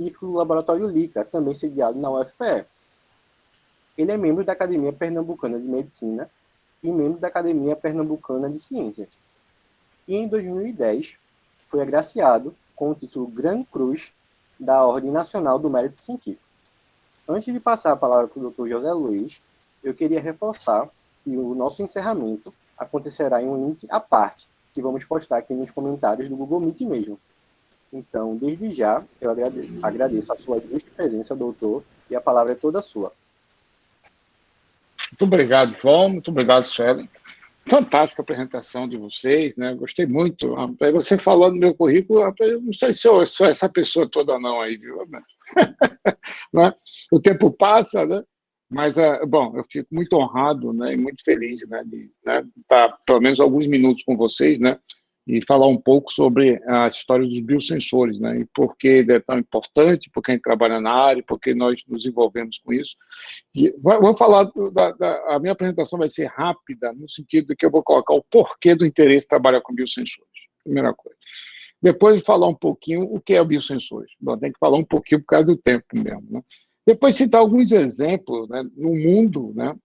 científico do Laboratório LICA, também sediado na UFPE. Ele é membro da Academia Pernambucana de Medicina e membro da Academia Pernambucana de Ciências. E em 2010 foi agraciado com o título Gran Cruz da Ordem Nacional do Mérito Científico. Antes de passar a palavra para o Dr. José Luiz, eu queria reforçar que o nosso encerramento acontecerá em um link à parte, que vamos postar aqui nos comentários do Google Meet mesmo. Então, desde já, eu agradeço a sua ilustre presença, doutor, e a palavra é toda sua. Muito obrigado, João. Muito obrigado, Suelen. Fantástica apresentação de vocês, né? Gostei muito. Você falou no meu currículo, eu não sei se eu sou essa pessoa toda não aí, viu? Né? O tempo passa, né? Mas, bom, eu fico muito honrado, né, e muito feliz, né, de estar pelo menos alguns minutos com vocês, né, e falar um pouco sobre a história dos biosensores, né, e por que ele é tão importante, por que a gente trabalha na área, por que nós nos envolvemos com isso. E vou falar, a minha apresentação vai ser rápida, no sentido de que eu vou colocar o porquê do interesse de trabalhar com biosensores, primeira coisa. Depois de falar um pouquinho o que é o biosensores. Bom, tem que falar um pouquinho por causa do tempo mesmo, né? Depois citar alguns exemplos, né, no mundo, né,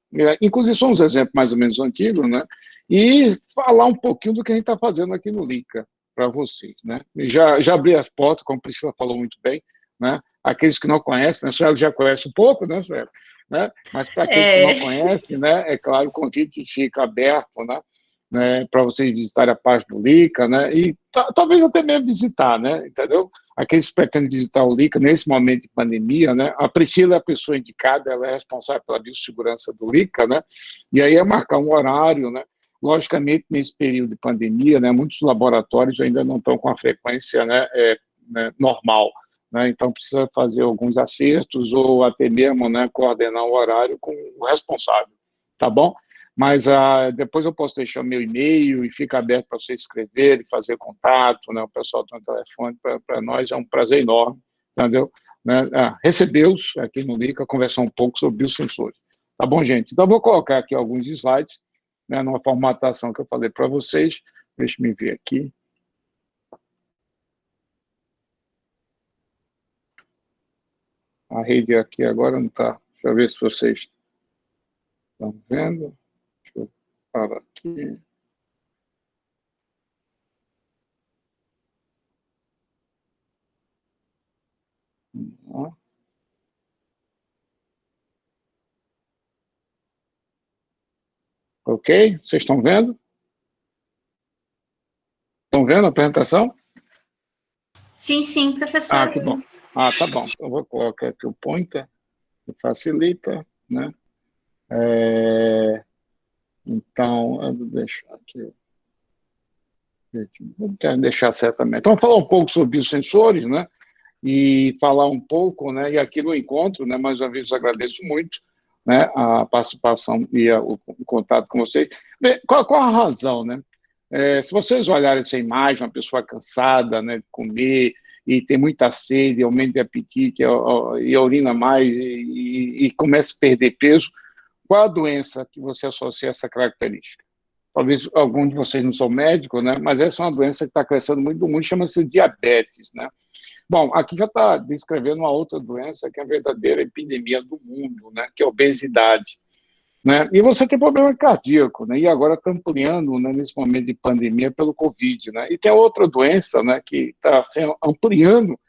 inclusive são uns exemplos mais ou menos antigos, né, e falar um pouquinho do que a gente está fazendo aqui no LICA para vocês. Né. Já abri as portas, como a Priscila falou muito bem, né, aqueles que não conhecem, né, a Suela já conhece um pouco, né, Suela? Né, mas para aqueles que não conhecem, né, é claro, o convite fica aberto, né, para vocês visitarem a página do LICA, né, e talvez até mesmo visitar, né, entendeu? Aqueles que pretendem visitar o LICA nesse momento de pandemia, né? A Priscila é a pessoa indicada, ela é responsável pela biossegurança do LICA, né? E aí é marcar um horário, né? Logicamente, nesse período de pandemia, né, muitos laboratórios ainda não estão com a frequência, né, normal, né? Então precisa fazer alguns acertos ou até mesmo, né, coordenar o horário com o responsável, tá bom? Mas depois eu posso deixar o meu e-mail e fica aberto para você escrever e fazer contato, né? O pessoal tem um telefone, para nós é um prazer enorme, entendeu? Né? Recebê-los aqui no LICA, conversar um pouco sobre biosensores. Tá bom, gente? Então, eu vou colocar aqui alguns slides, né, numa formatação que eu falei para vocês. Deixa eu me ver aqui. A rede aqui agora não está. Deixa eu ver se vocês estão vendo. Deixa eu parar aqui. Ok? Vocês estão vendo? Estão vendo a apresentação? Sim, sim, professor. Que bom. Tá bom. Então, vou colocar aqui o pointer, que facilita, né? Então, eu vou deixar aqui. Vou deixar certamente. Então, falar um pouco sobre biosensores, né? E falar um pouco, né? E aqui no encontro, né? Mais uma vez, agradeço muito, né? A participação e o contato com vocês. Bem, qual a razão, né? Se vocês olharem essa imagem, uma pessoa cansada, né, de comer, e tem muita sede, aumento de apetite, e urina mais, e começa a perder peso, qual a doença que você associa a essa característica? Talvez algum de vocês não são médicos, né, mas essa é uma doença que está crescendo muito no mundo, chama-se diabetes, né? Bom, aqui já está descrevendo uma outra doença que é a verdadeira epidemia do mundo, né, que é a obesidade. Né? E você tem problema cardíaco, né? E agora está ampliando, né, nesse momento de pandemia pelo Covid. Né? E tem outra doença, né, que está ampliando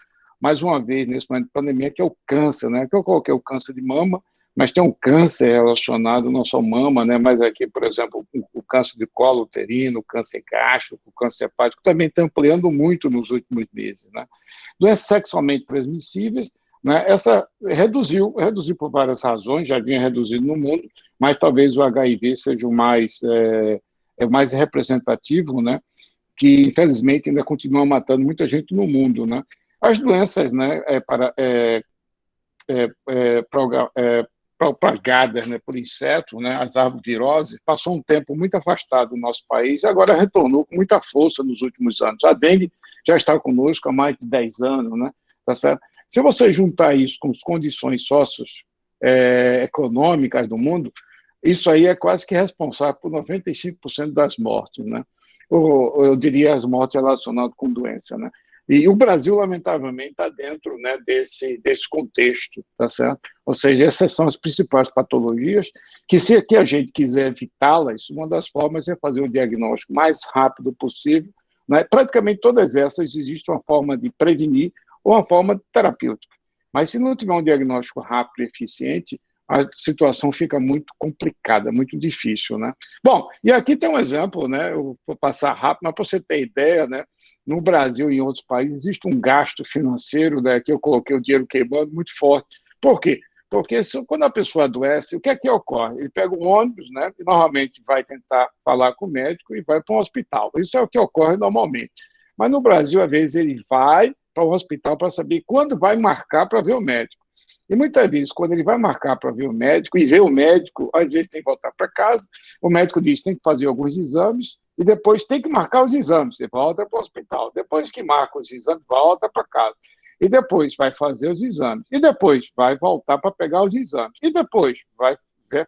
mais uma vez nesse momento de pandemia, que é o câncer, né? Que eu coloquei o câncer de mama, mas tem um câncer relacionado não só mama, né, mas aqui, por exemplo, o câncer de colo uterino, o câncer gástrico, o câncer hepático, também está ampliando muito nos últimos meses. Né? Doenças sexualmente transmissíveis, né, essa reduziu por várias razões, já vinha reduzido no mundo, mas talvez o HIV seja o mais representativo, né, que infelizmente ainda continua matando muita gente no mundo. Né? As doenças, né, propagadas, né, por insetos, né, as arboviroses, passou um tempo muito afastado do nosso país e agora retornou com muita força nos últimos anos. A dengue já está conosco há mais de 10 anos, né, tá certo? Se você juntar isso com as condições socioeconômicas do mundo, isso aí é quase que responsável por 95% das mortes, né? Ou eu diria as mortes relacionadas com doença, né? E o Brasil, lamentavelmente, está dentro, né, desse contexto, tá certo? Ou seja, essas são as principais patologias que, se aqui a gente quiser evitá-las, uma das formas é fazer o diagnóstico mais rápido possível, né? Praticamente todas essas existe uma forma de prevenir ou uma forma terapêutica. Mas se não tiver um diagnóstico rápido e eficiente, a situação fica muito complicada, muito difícil, né? Bom, e aqui tem um exemplo, né? Eu vou passar rápido, mas para você ter ideia, né? No Brasil e em outros países existe um gasto financeiro, né, que eu coloquei o dinheiro queimando muito forte. Por quê? Porque quando a pessoa adoece, o que é que ocorre? Ele pega um ônibus, né, e normalmente vai tentar falar com o médico e vai para um hospital. Isso é o que ocorre normalmente. Mas no Brasil, às vezes, ele vai para o hospital para saber quando vai marcar para ver o médico. E muitas vezes, quando ele vai marcar para ver o médico, e ver o médico, às vezes tem que voltar para casa, o médico diz que tem que fazer alguns exames, e depois tem que marcar os exames, e volta para o hospital. Depois que marca os exames, volta para casa. E depois vai fazer os exames. E depois vai voltar para pegar os exames. E depois vai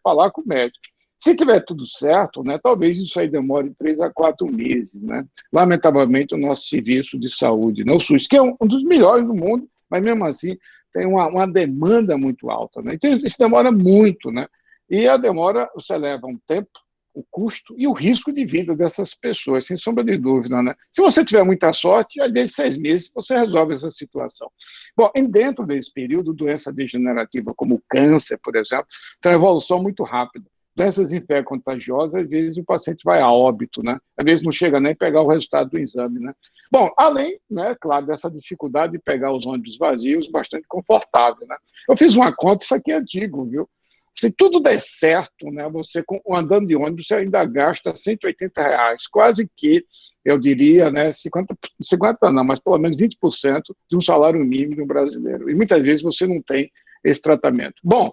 falar com o médico. Se tiver tudo certo, né, talvez isso aí demore 3 a 4 meses. Né? Lamentavelmente, o nosso serviço de saúde, né, o SUS, que é um dos melhores do mundo, mas mesmo assim tem uma demanda muito alta. Né? Então, isso demora muito. Né? E a demora, você leva um tempo, o custo e o risco de vida dessas pessoas, sem sombra de dúvida. Né? Se você tiver muita sorte, às vezes 6 meses você resolve essa situação. Bom, e dentro desse período, doença degenerativa como o câncer, por exemplo, tem uma evolução muito rápida. Doenças infecto-contagiosas, às vezes o paciente vai a óbito, né? Às vezes não chega nem a pegar o resultado do exame, né? Bom, além, né, claro, dessa dificuldade de pegar os ônibus vazios, bastante confortável, né? Eu fiz uma conta, isso aqui é antigo, viu? Se tudo der certo, né, você andando de ônibus, você ainda gasta R$ 180, quase que, eu diria, né, 50 não, mas pelo menos 20% de um salário mínimo de um brasileiro. E muitas vezes você não tem esse tratamento. Bom,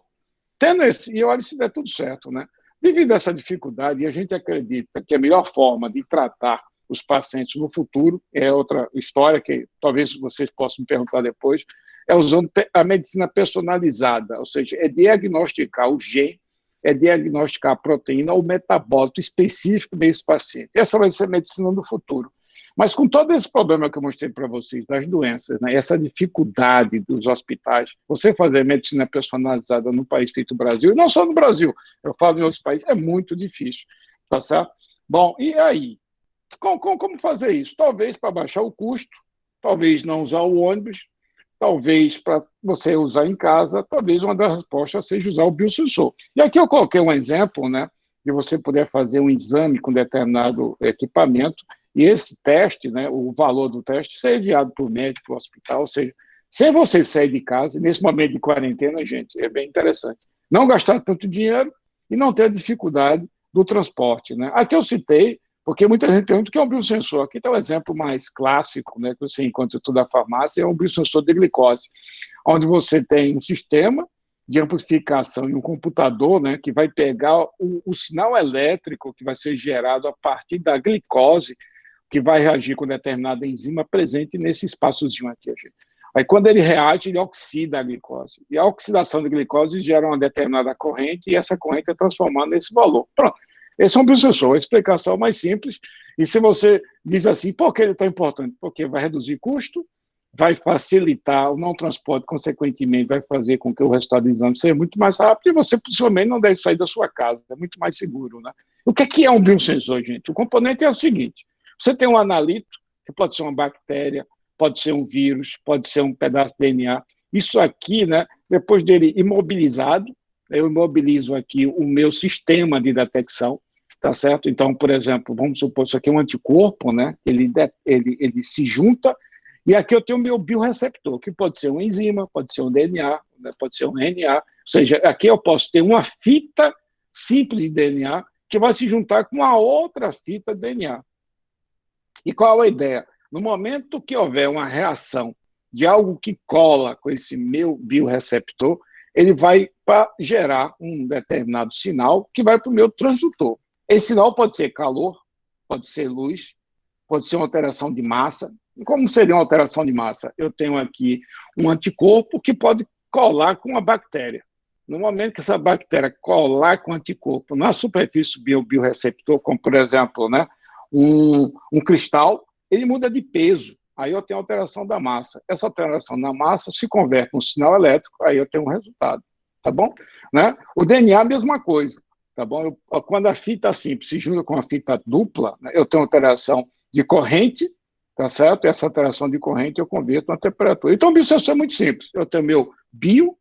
tendo esse, e olha se der tudo certo, né? Devido a essa dificuldade, e a gente acredita que a melhor forma de tratar os pacientes no futuro, é outra história que talvez vocês possam me perguntar depois, é usando a medicina personalizada, ou seja, é diagnosticar o gene, é diagnosticar a proteína ou o metabólito específico desse paciente. Essa vai ser a medicina do futuro. Mas com todo esse problema que eu mostrei para vocês, das doenças, né, essa dificuldade dos hospitais, você fazer medicina personalizada no país feito Brasil, e não só no Brasil, eu falo em outros países, é muito difícil, tá certo? Bom, e aí? Como fazer isso? Talvez para baixar o custo, talvez não usar o ônibus, talvez para você usar em casa, talvez uma das respostas seja usar o biosensor. E aqui eu coloquei um exemplo, né, de você poder fazer um exame com determinado equipamento, e esse teste, né, o valor do teste, ser enviado para o médico, para o hospital, ou seja, sem você sair de casa, nesse momento de quarentena, gente, é bem interessante. Não gastar tanto dinheiro e não ter a dificuldade do transporte. Né? Aqui eu citei, porque muita gente pergunta o que é um biosensor. Aqui está o exemplo mais clássico, né, que você encontra em toda a farmácia, é um biosensor de glicose, onde você tem um sistema de amplificação e um computador, né, que vai pegar o sinal elétrico que vai ser gerado a partir da glicose, que vai reagir com determinada enzima presente nesse espaçozinho aqui. Aí, quando ele reage, ele oxida a glicose. E a oxidação da glicose gera uma determinada corrente, e essa corrente é transformada nesse valor. Pronto. Esse é um biosensor, a explicação mais simples. E se você diz assim, por que ele é tão importante? Porque vai reduzir custo, vai facilitar o não transporte, consequentemente, vai fazer com que o resultado do exame seja muito mais rápido, e você possivelmente não deve sair da sua casa, é muito mais seguro. Né? O que é um biosensor, gente? O componente é o seguinte: você tem um analito, que pode ser uma bactéria, pode ser um vírus, pode ser um pedaço de DNA. Isso aqui, né, depois dele imobilizado, eu imobilizo aqui o meu sistema de detecção, tá certo? Então, por exemplo, vamos supor, isso aqui é um anticorpo, né? Ele se junta, e aqui eu tenho o meu bioreceptor, que pode ser uma enzima, pode ser um DNA, né, pode ser um RNA, ou seja, aqui eu posso ter uma fita simples de DNA que vai se juntar com uma outra fita de DNA. E qual a ideia? No momento que houver uma reação de algo que cola com esse meu bioreceptor, ele vai gerar um determinado sinal que vai para o meu transdutor. Esse sinal pode ser calor, pode ser luz, pode ser uma alteração de massa. E como seria uma alteração de massa? Eu tenho aqui um anticorpo que pode colar com uma bactéria. No momento que essa bactéria colar com o anticorpo na superfície do bioreceptor, como por exemplo, né, um cristal, ele muda de peso. aí eu tenho alteração da massa. Essa alteração da massa se converte num sinal elétrico, aí eu tenho um resultado, tá bom? Né? O DNA, a mesma coisa, tá bom? Quando a fita simples se junta com a fita dupla, né, eu tenho alteração de corrente, tá certo? Essa alteração de corrente eu converto na temperatura. Então, o biosensor é muito simples. Eu tenho meu bio,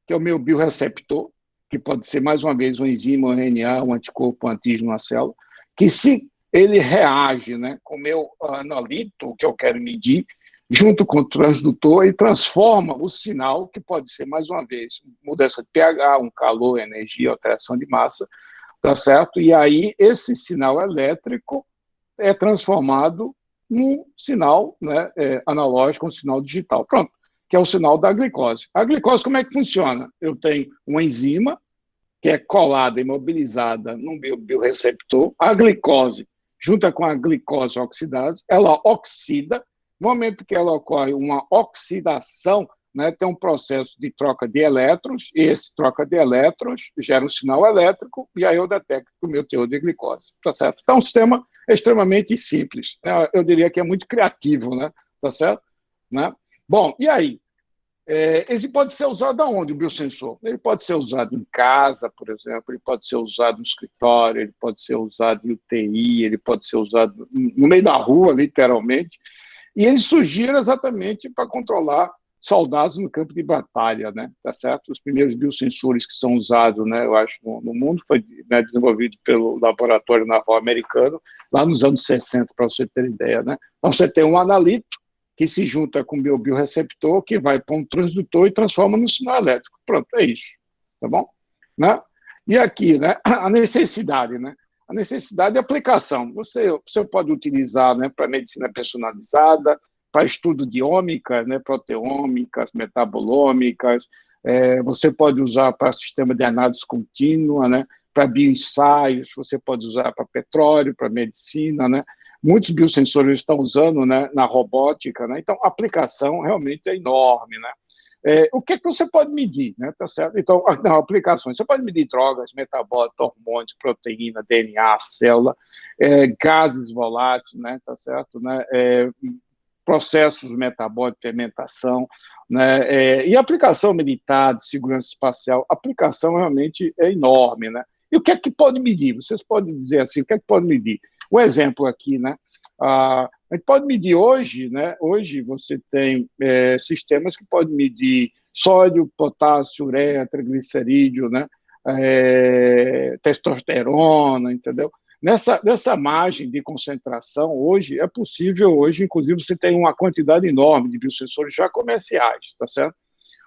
que é o meu bioreceptor, que pode ser, mais uma vez, uma enzima, um RNA, um anticorpo, um antígeno, uma célula, que se ele reage, né, com o meu analito, que eu quero medir, junto com o transdutor, e transforma o sinal, que pode ser, mais uma vez, mudança de pH, um calor, energia, alteração de massa, tá certo? E aí, esse sinal elétrico é transformado num sinal, né, analógico, um sinal digital. Pronto, que é o sinal da glicose. A glicose, como é que funciona? Eu tenho uma enzima que é colada, imobilizada no meu bioreceptor. A glicose, junto com a glicose oxidase, ela oxida. No momento que ela ocorre uma oxidação, né, tem um processo de troca de elétrons, e esse troca de elétrons gera um sinal elétrico, e aí eu detecto o meu teor de glicose, tá certo? Então, é um sistema extremamente simples, né? Eu diria que é muito criativo, né? Tá certo? Né? Bom, e aí? Ele pode ser usado aonde, o biosensor? Ele pode ser usado em casa, por exemplo, ele pode ser usado no escritório, ele pode ser usado em UTI, ele pode ser usado no meio da rua, literalmente, e eles surgiram exatamente para controlar soldados no campo de batalha, né? Tá certo? Os primeiros biosensores que são usados, né, eu acho, no mundo, foi, né, desenvolvido pelo Laboratório Naval Americano, lá nos anos 60, para você ter ideia, né? Então, você tem um analito que se junta com o meu bioreceptor, que vai para um transdutor e transforma no sinal elétrico. Pronto, é isso, tá bom? Né? E aqui, né, a necessidade, né? A necessidade de aplicação. Você pode utilizar, né, para medicina personalizada, para estudo de ômica, né, proteômicas, metabolômicas, você pode usar para sistema de análise contínua, né, para bioensaios, você pode usar para petróleo, para medicina, né? Muitos biosensores estão usando, né, na robótica, né? Então, a aplicação realmente é enorme, né? O que você pode medir, né? Tá certo? Então, não, aplicações. Você pode medir drogas, metabólitos, hormônios, proteína, DNA, célula, gases voláteis, né? Tá certo? Né? Processos metabólicos, fermentação, né? E aplicação militar, de segurança espacial, a aplicação realmente é enorme, né? E o que é que pode medir? Vocês podem dizer assim, o que é que pode medir? Um exemplo aqui, né? A gente pode medir hoje, né? Hoje você tem sistemas que podem medir sódio, potássio, ureia, triglicerídeo, né? Testosterona, entendeu? Nessa margem de concentração, hoje, é possível, hoje, inclusive, você tem uma quantidade enorme de biosensores já comerciais, tá certo?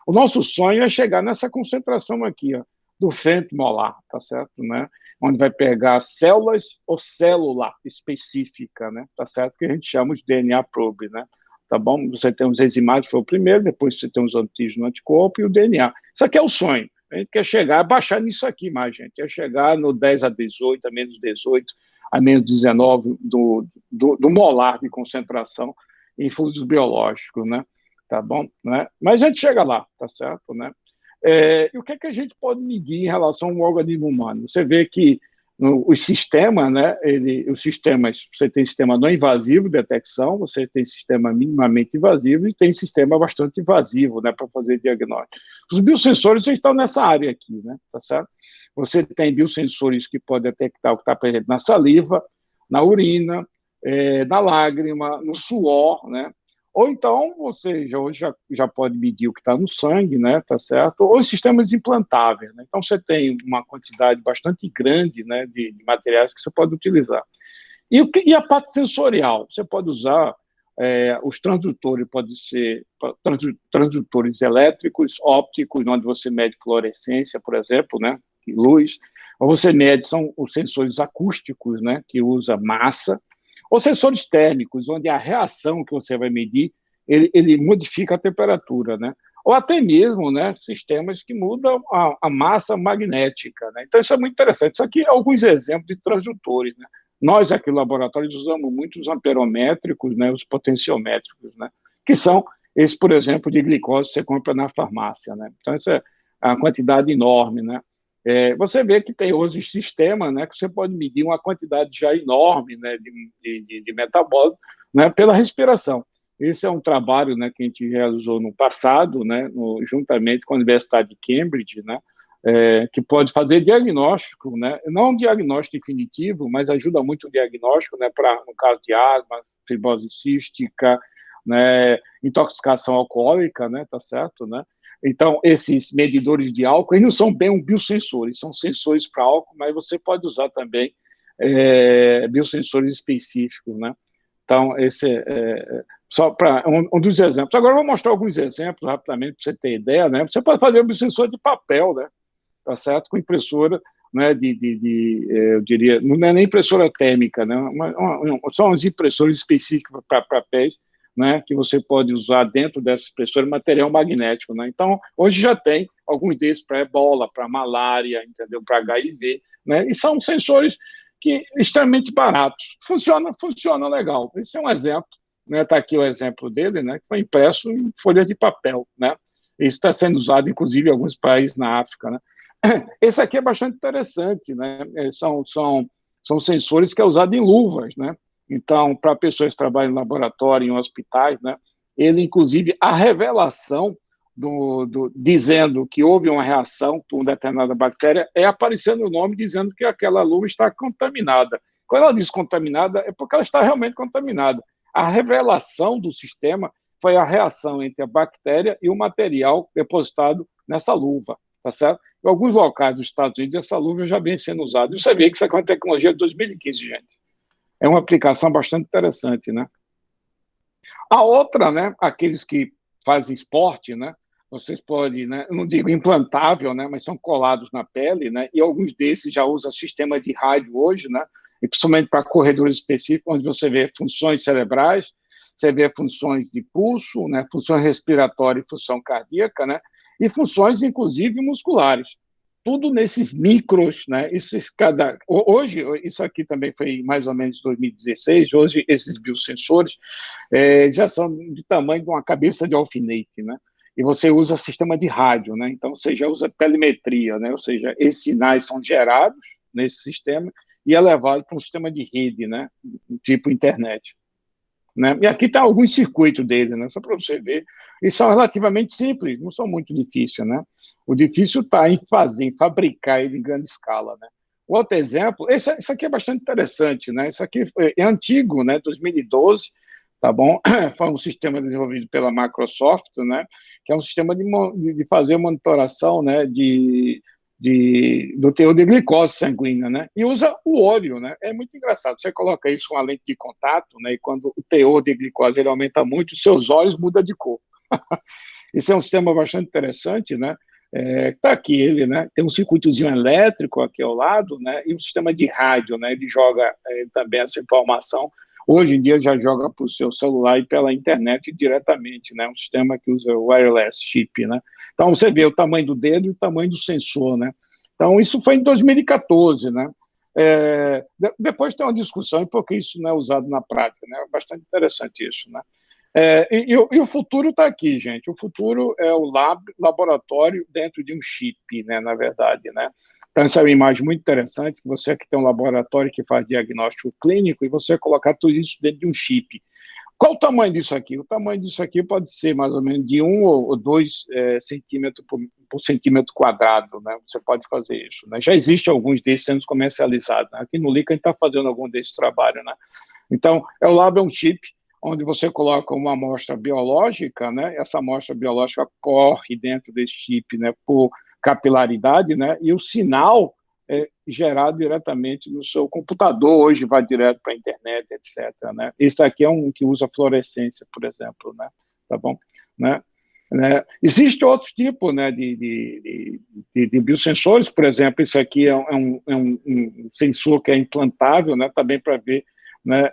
O nosso sonho é chegar nessa concentração aqui, ó, do femtomolar, tá certo, né? Onde vai pegar células ou célula específica, né? Tá certo? Que a gente chama de DNA probe, né? Tá bom? Você tem os enzimáticos, foi o primeiro, depois você tem os antígenos, anticorpo e o DNA. Isso aqui é o sonho. A gente quer chegar, baixar nisso aqui mais, gente. Quer chegar no 10 a 18, a menos 18, a menos 19 do molar de concentração em fluidos biológicos, né? Tá bom? Né? Mas a gente chega lá, tá certo, né? E o que é que a gente pode medir em relação ao organismo humano? Você vê que os sistemas, né, os sistemas, você tem sistema não invasivo de detecção, você tem sistema minimamente invasivo e tem sistema bastante invasivo, né, para fazer diagnóstico. Os biosensores estão nessa área aqui, né, tá certo? Você tem biosensores que podem detectar o que está presente na saliva, na urina, na lágrima, no suor, né? Ou então você hoje já pode medir o que está no sangue, né, tá certo? Ou os sistemas implantáveis, né? Então você tem uma quantidade bastante grande, né, de materiais que você pode utilizar. E a parte sensorial, você pode usar os transdutores, pode ser transdutores elétricos, ópticos, onde você mede fluorescência, por exemplo, né, luz. Ou você mede, são os sensores acústicos, né, que usa massa. Ou sensores térmicos, onde a reação que você vai medir, ele modifica a temperatura, né? Ou até mesmo, né, sistemas que mudam a massa magnética, né? Então, isso é muito interessante. Isso aqui é alguns exemplos de transdutores, né? Nós, aqui no laboratório, usamos muito os amperométricos, né, os potenciométricos, né? Que são esse, por exemplo, de glicose que você compra na farmácia, né? Então, essa é uma quantidade enorme, né? Você vê que tem hoje sistema, né, que você pode medir uma quantidade já enorme, né, de metabólico, né, pela respiração. Esse é um trabalho, né, que a gente realizou no passado, né, juntamente com a Universidade de Cambridge, né, que pode fazer diagnóstico, né, não um diagnóstico definitivo, mas ajuda muito o diagnóstico, né, no caso de asma, fibrose cística, né, intoxicação alcoólica, né, tá certo, né? Então, esses medidores de álcool, eles não são bem biosensores, são sensores para álcool, mas você pode usar também biosensores específicos, né? Então, esse só para um dos exemplos. Agora, eu vou mostrar alguns exemplos rapidamente para você ter ideia, né? Você pode fazer um biosensor de papel, né? Tá certo? Com impressora, né? Eu diria, não é nem impressora térmica, né? São umas impressoras específicas para papéis, né, que você pode usar dentro dessa impressora material magnético, né? Então, hoje já tem alguns desses para ebola, para malária, entendeu? Para HIV, né? E são sensores extremamente baratos. Funciona legal. Esse é um exemplo, né? Está aqui o exemplo dele, né? Que foi impresso em folha de papel, né? Isso está sendo usado, inclusive, em alguns países na África, né? Esse aqui é bastante interessante, né? São sensores que é usado em luvas, né? Então, para pessoas que trabalham em laboratório, em hospitais, né, ele, inclusive, a revelação dizendo que houve uma reação com determinada bactéria é aparecendo o nome dizendo que aquela luva está contaminada. Quando ela diz contaminada, é porque ela está realmente contaminada. A revelação do sistema foi a reação entre a bactéria e o material depositado nessa luva, tá certo? Em alguns locais dos Estados Unidos, essa luva já vem sendo usada. Você vê que isso é uma tecnologia de 2015, gente. É uma aplicação bastante interessante, né? A outra, né, aqueles que fazem esporte, né, vocês podem, né, eu não digo implantável, né, mas são colados na pele, né, e alguns desses já usam sistema de rádio hoje, né, e principalmente para corredores específicos, onde você vê funções cerebrais, você vê funções de pulso, né, função respiratória e função cardíaca, né, e funções, inclusive, musculares. Tudo nesses micros, né? Hoje, isso aqui também foi mais ou menos 2016, hoje esses biosensores já são de tamanho de uma cabeça de alfinete, né? E você usa sistema de rádio, né? Então você já usa telemetria, né? Ou seja, esses sinais são gerados nesse sistema e é levado para um sistema de rede, né? Tipo internet. Né? E aqui está alguns circuitos dele, né? Só para você ver. E são relativamente simples, não são muito difíceis, né? O difícil está em fabricar ele em grande escala, né? Outro exemplo, esse aqui é bastante interessante, né? Isso aqui é antigo, né? 2012, tá bom? Foi um sistema desenvolvido pela Microsoft, né? Que é um sistema de fazer monitoração, né? Do teor de glicose sanguínea, né? E usa o olho, né? É muito engraçado. Você coloca isso com a lente de contato, né? E quando o teor de glicose ele aumenta muito, seus olhos mudam de cor. Esse é um sistema bastante interessante, né? Tá aqui ele, né? Tem um circuitozinho elétrico aqui ao lado, né? E um sistema de rádio, né? Ele joga também essa informação. Hoje em dia já joga para o seu celular e pela internet diretamente, né? Um sistema que usa wireless chip, né? Então você vê o tamanho do dedo e o tamanho do sensor, né? Então isso foi em 2014, né? Depois tem uma discussão porque isso não é usado na prática, né? É bastante interessante isso, né? E o futuro está aqui, gente. O futuro é o laboratório dentro de um chip, né, na verdade, né? Então, essa é uma imagem muito interessante, que você que tem um laboratório que faz diagnóstico clínico e você colocar tudo isso dentro de um chip. Qual o tamanho disso aqui? O tamanho disso aqui pode ser mais ou menos de 1 ou 2 centímetros por centímetro quadrado, né? Você pode fazer isso, né? Já existem alguns desses sendo comercializados, né? Aqui no LICA a gente está fazendo algum desses trabalhos, né? Então, o lab é um chip onde você coloca uma amostra biológica, né? Essa amostra biológica corre dentro desse chip, né? Por capilaridade, né? E o sinal é gerado diretamente no seu computador, hoje vai direto para a internet, etc. Né? Esse aqui é um que usa fluorescência, por exemplo, né? Tá bom? Né? Existe outros tipos, né, de biosensores, por exemplo, esse aqui é um sensor que é implantável, né, também para ver, né,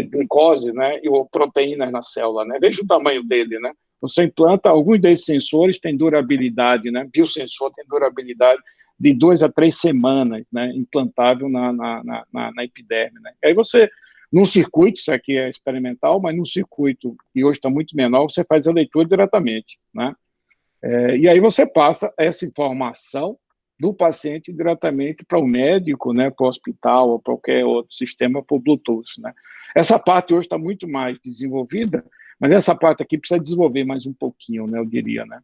glicose, né, ou proteínas na célula, né? Veja o tamanho dele, né? Você implanta, alguns desses sensores têm durabilidade, né? Biosensor tem durabilidade de 2 a 3 semanas, né? Implantável na epiderme, né? Aí você, num circuito, isso aqui é experimental, mas num circuito que hoje está muito menor, você faz a leitura diretamente, né? E aí você passa essa informação do paciente diretamente para o médico, né, para o hospital ou qualquer outro sistema por Bluetooth, né? Essa parte hoje está muito mais desenvolvida, Mas essa parte aqui precisa desenvolver mais um pouquinho, né, eu diria, né?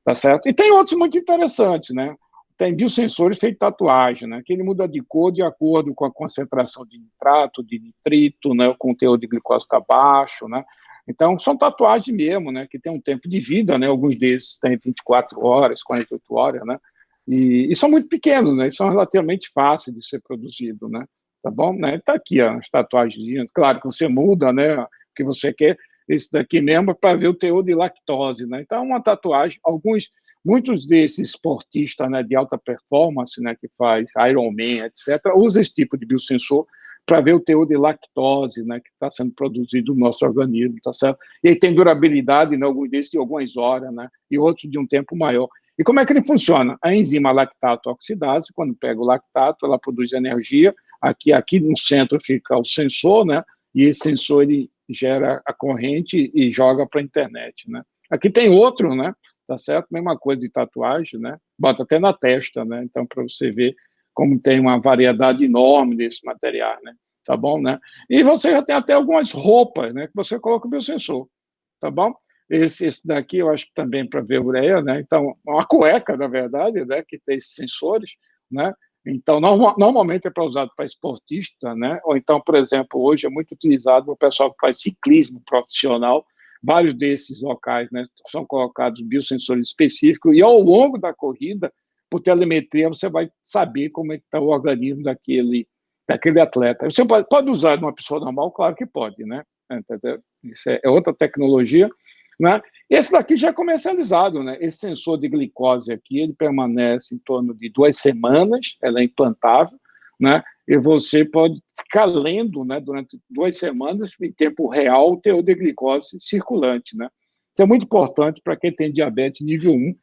Tá certo? E tem outros muito interessantes, né? Tem biosensores feitos tatuagem, né? Que ele muda de cor de acordo com a concentração de nitrato, de nitrito, né? O conteúdo de glicose está baixo, né? Então, são tatuagens mesmo, né? Que tem um tempo de vida, né? Alguns desses têm 24 horas, 48 horas, né? E são muito pequenos, né? E são relativamente fáceis de ser produzido, né? Tá bom? Né? Tá aqui, ó, as tatuagens. Claro que você muda, né? O que você quer. Esse daqui mesmo para ver o teor de lactose, né? Então, uma tatuagem, muitos desses esportistas, né, de alta performance, né, que faz Ironman, etc., usa esse tipo de biosensor para ver o teor de lactose, né, que está sendo produzido no nosso organismo, tá certo? E aí tem durabilidade, né, alguns desses de algumas horas, né, e outros de um tempo maior. E como é que ele funciona? A enzima lactato oxidase, quando pega o lactato, ela produz energia. Aqui no centro fica o sensor, né, e esse sensor ele gera a corrente e joga para a internet, né? Aqui tem outro, né? Tá certo? Mesma coisa de tatuagem, né? Bota até na testa, né? Então, para você ver como tem uma variedade enorme desse material, né? Tá bom, né? E você já tem até algumas roupas, né? Que você coloca o biosensor, tá bom? Esse daqui eu acho que também para ver ureia, né? Então, uma cueca, na verdade, né? Que tem esses sensores, né? Então, normalmente é para usado para esportista, né? Ou então, por exemplo, hoje é muito utilizado o pessoal que faz ciclismo profissional. Vários desses locais, né, são colocados biosensores específicos e ao longo da corrida, por telemetria, você vai saber como é que está o organismo daquele atleta. Você pode usar numa pessoa normal? Claro que pode, né? Entendeu? Isso é outra tecnologia, né? Esse daqui já é comercializado, né? Esse sensor de glicose aqui, ele permanece em torno de 2 semanas, ela é implantável, né? E você pode ficar lendo, né, durante 2 semanas, em tempo real, o teor de glicose circulante, né? Isso é muito importante para quem tem diabetes nível 1,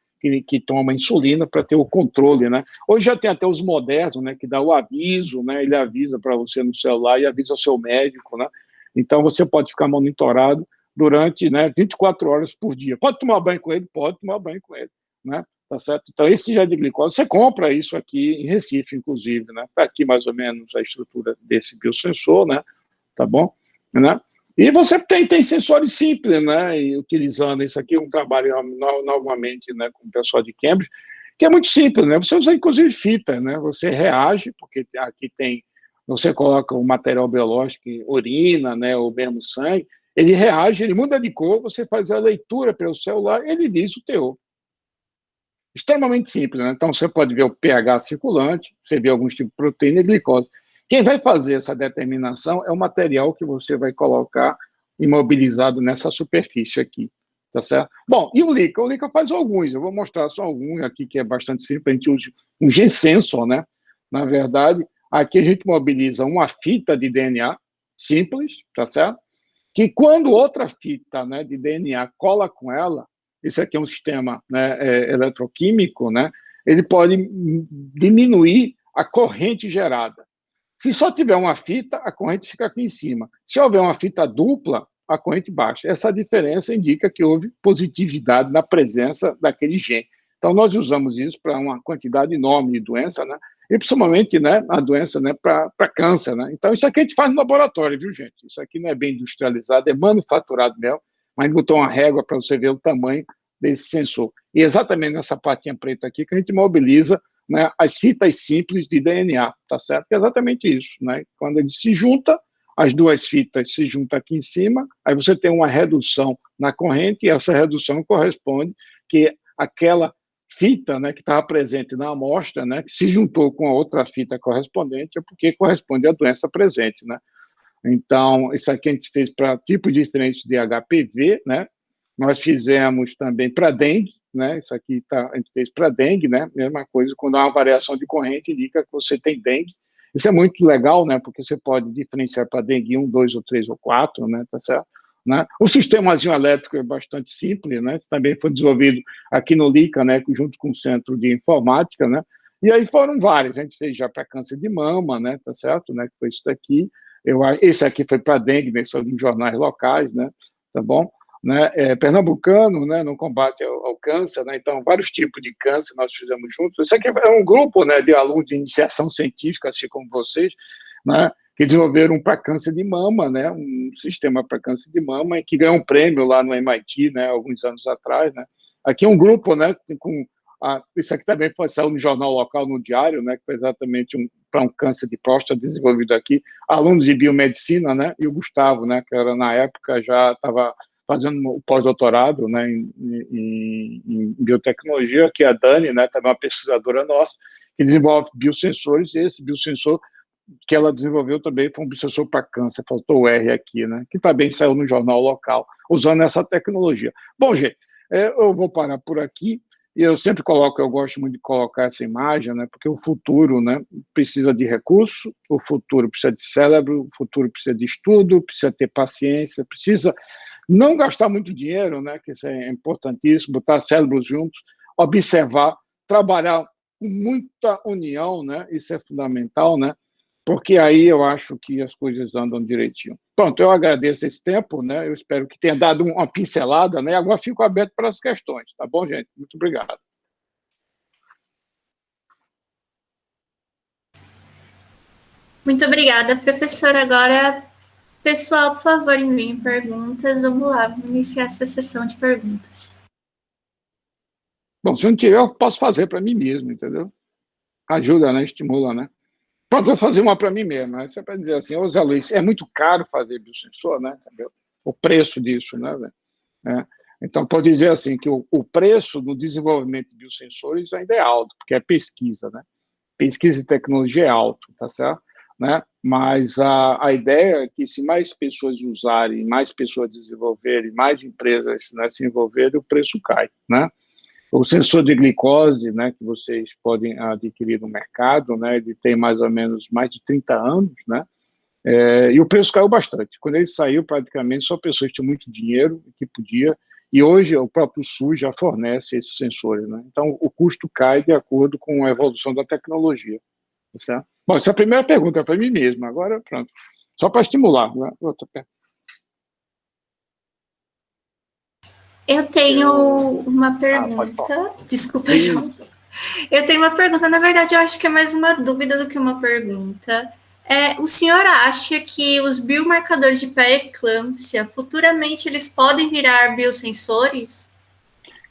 que toma insulina para ter o controle, né? Hoje já tem até os modernos, né, que dá o aviso, né? Ele avisa para você no celular e avisa ao seu médico, né? Então você pode ficar monitorado durante, né, 24 horas por dia. Pode tomar banho com ele? Pode tomar banho com ele, né? Tá certo? Então, esse gel de glicose, você compra isso aqui em Recife, inclusive, né? Está aqui mais ou menos a estrutura desse biosensor, né? Tá bom? Né? E você tem sensores simples, né? E utilizando isso aqui, um trabalho novamente, né, com o pessoal de Cambridge, que é muito simples, né? Você usa, inclusive, fita, né? Você reage, porque aqui tem, você coloca o material biológico, urina, né, ou mesmo sangue, ele reage, ele muda de cor, você faz a leitura pelo celular, ele diz o teor. Extremamente simples, né? Então, você pode ver o pH circulante, você vê alguns tipos de proteína e glicose. Quem vai fazer essa determinação é o material que você vai colocar imobilizado nessa superfície aqui, tá certo? Bom, e o Leica? O Leica faz alguns, eu vou mostrar só alguns aqui, que é bastante simples, a gente usa um G-sensor, né? Na verdade, aqui a gente mobiliza uma fita de DNA simples, tá certo? Que quando outra fita, né, de DNA cola com ela, esse aqui é um sistema, né, eletroquímico, né, ele pode diminuir a corrente gerada. Se só tiver uma fita, a corrente fica aqui em cima. Se houver uma fita dupla, a corrente baixa. Essa diferença indica que houve positividade na presença daquele gene. Então, nós usamos isso para uma quantidade enorme de doença, né? E principalmente, né, a doença, né, para câncer, né? Então, isso aqui a gente faz no laboratório, viu, gente? Isso aqui não é bem industrializado, é manufaturado mesmo, mas botou uma régua para você ver o tamanho desse sensor. E exatamente nessa partinha preta aqui que a gente mobiliza, né, as fitas simples de DNA, tá certo? É exatamente isso, né? Quando ele se junta, as duas fitas se juntam aqui em cima, aí você tem uma redução na corrente, e essa redução corresponde que aquela fita, né, que estava presente na amostra, né, que se juntou com a outra fita correspondente, é porque corresponde à doença presente, né? Então, isso aqui a gente fez para tipos diferentes de HPV, né? Nós fizemos também para dengue, né? Isso aqui a gente fez para dengue, né? Mesma coisa, quando há uma variação de corrente, indica que você tem dengue. Isso é muito legal, né? Porque você pode diferenciar para dengue 1, 2 ou 3 ou 4, né? Tá certo? Né? O sistemazinho elétrico é bastante simples, né? Isso também foi desenvolvido aqui no LICA, né? Junto com o Centro de Informática, né? E aí foram vários. A gente fez já para câncer de mama, né? Tá certo? Né? Que foi isso daqui. Esse aqui foi para dengue, né? São em jornais locais, né? Tá bom? Né, pernambucano, né, no combate ao câncer, né, então vários tipos de câncer nós fizemos juntos. Isso aqui é um grupo, né, de alunos de iniciação científica, assim como vocês, né, que desenvolveram para câncer de mama, né, um sistema para câncer de mama, que ganhou um prêmio lá no MIT, né, alguns anos atrás, né. Aqui é um grupo, né, isso aqui também foi saiu no jornal local, no Diário, né, que foi exatamente para um câncer de próstata desenvolvido aqui, alunos de biomedicina, né, e o Gustavo, né, que era na época já estava fazendo o pós-doutorado, né, em biotecnologia, que é a Dani, né, também uma pesquisadora nossa, que desenvolve biosensores, e esse biosensor que ela desenvolveu também foi um biosensor para câncer, faltou o R aqui, né, que também saiu no jornal local, usando essa tecnologia. Bom, gente, eu vou parar por aqui, e eu sempre coloco, eu gosto muito de colocar essa imagem, né, porque o futuro, né, precisa de recurso, o futuro precisa de cérebro, o futuro precisa de estudo, precisa ter paciência, precisa não gastar muito dinheiro, né, que isso é importantíssimo, botar cérebros juntos, observar, trabalhar com muita união, né, isso é fundamental, né, porque aí eu acho que as coisas andam direitinho. Pronto, eu agradeço esse tempo, né, eu espero que tenha dado uma pincelada, né, agora fico aberto para as questões, tá bom, gente? Muito obrigado. Muito obrigada, professor. Agora, pessoal, por favor, enviem perguntas. Vamos lá, vamos iniciar essa sessão de perguntas. Bom, se eu não tiver, eu posso fazer para mim mesmo, entendeu? Ajuda, né? Estimula, né? Pronto, vou fazer uma para mim mesmo, né? Você vai dizer assim, ô Zé Luiz, é muito caro fazer biosensor, né? Entendeu? O preço disso, né? Então, pode dizer assim, que o preço do desenvolvimento de biosensores ainda é alto, porque é pesquisa, né? Pesquisa e tecnologia é alto, tá certo? Né? Mas a ideia é que se mais pessoas usarem, mais pessoas desenvolverem, mais empresas, né, se envolverem, o preço cai, né? O sensor de glicose, né, que vocês podem adquirir no mercado, né, ele tem mais ou menos mais de 30 anos, né, e o preço caiu bastante. Quando ele saiu, praticamente, só pessoas que tinham muito dinheiro que podia, e hoje o próprio SUS já fornece esses sensores, né? Então, o custo cai de acordo com a evolução da tecnologia. Tá certo? Bom, essa é a primeira pergunta para mim mesmo. Agora, pronto. Só para estimular. Né? Eu tenho uma pergunta. Desculpa, João. Eu tenho uma pergunta. Na verdade, eu acho que é mais uma dúvida do que uma pergunta. O senhor acha que os biomarcadores de pré-eclâmpsia, futuramente, eles podem virar biosensores?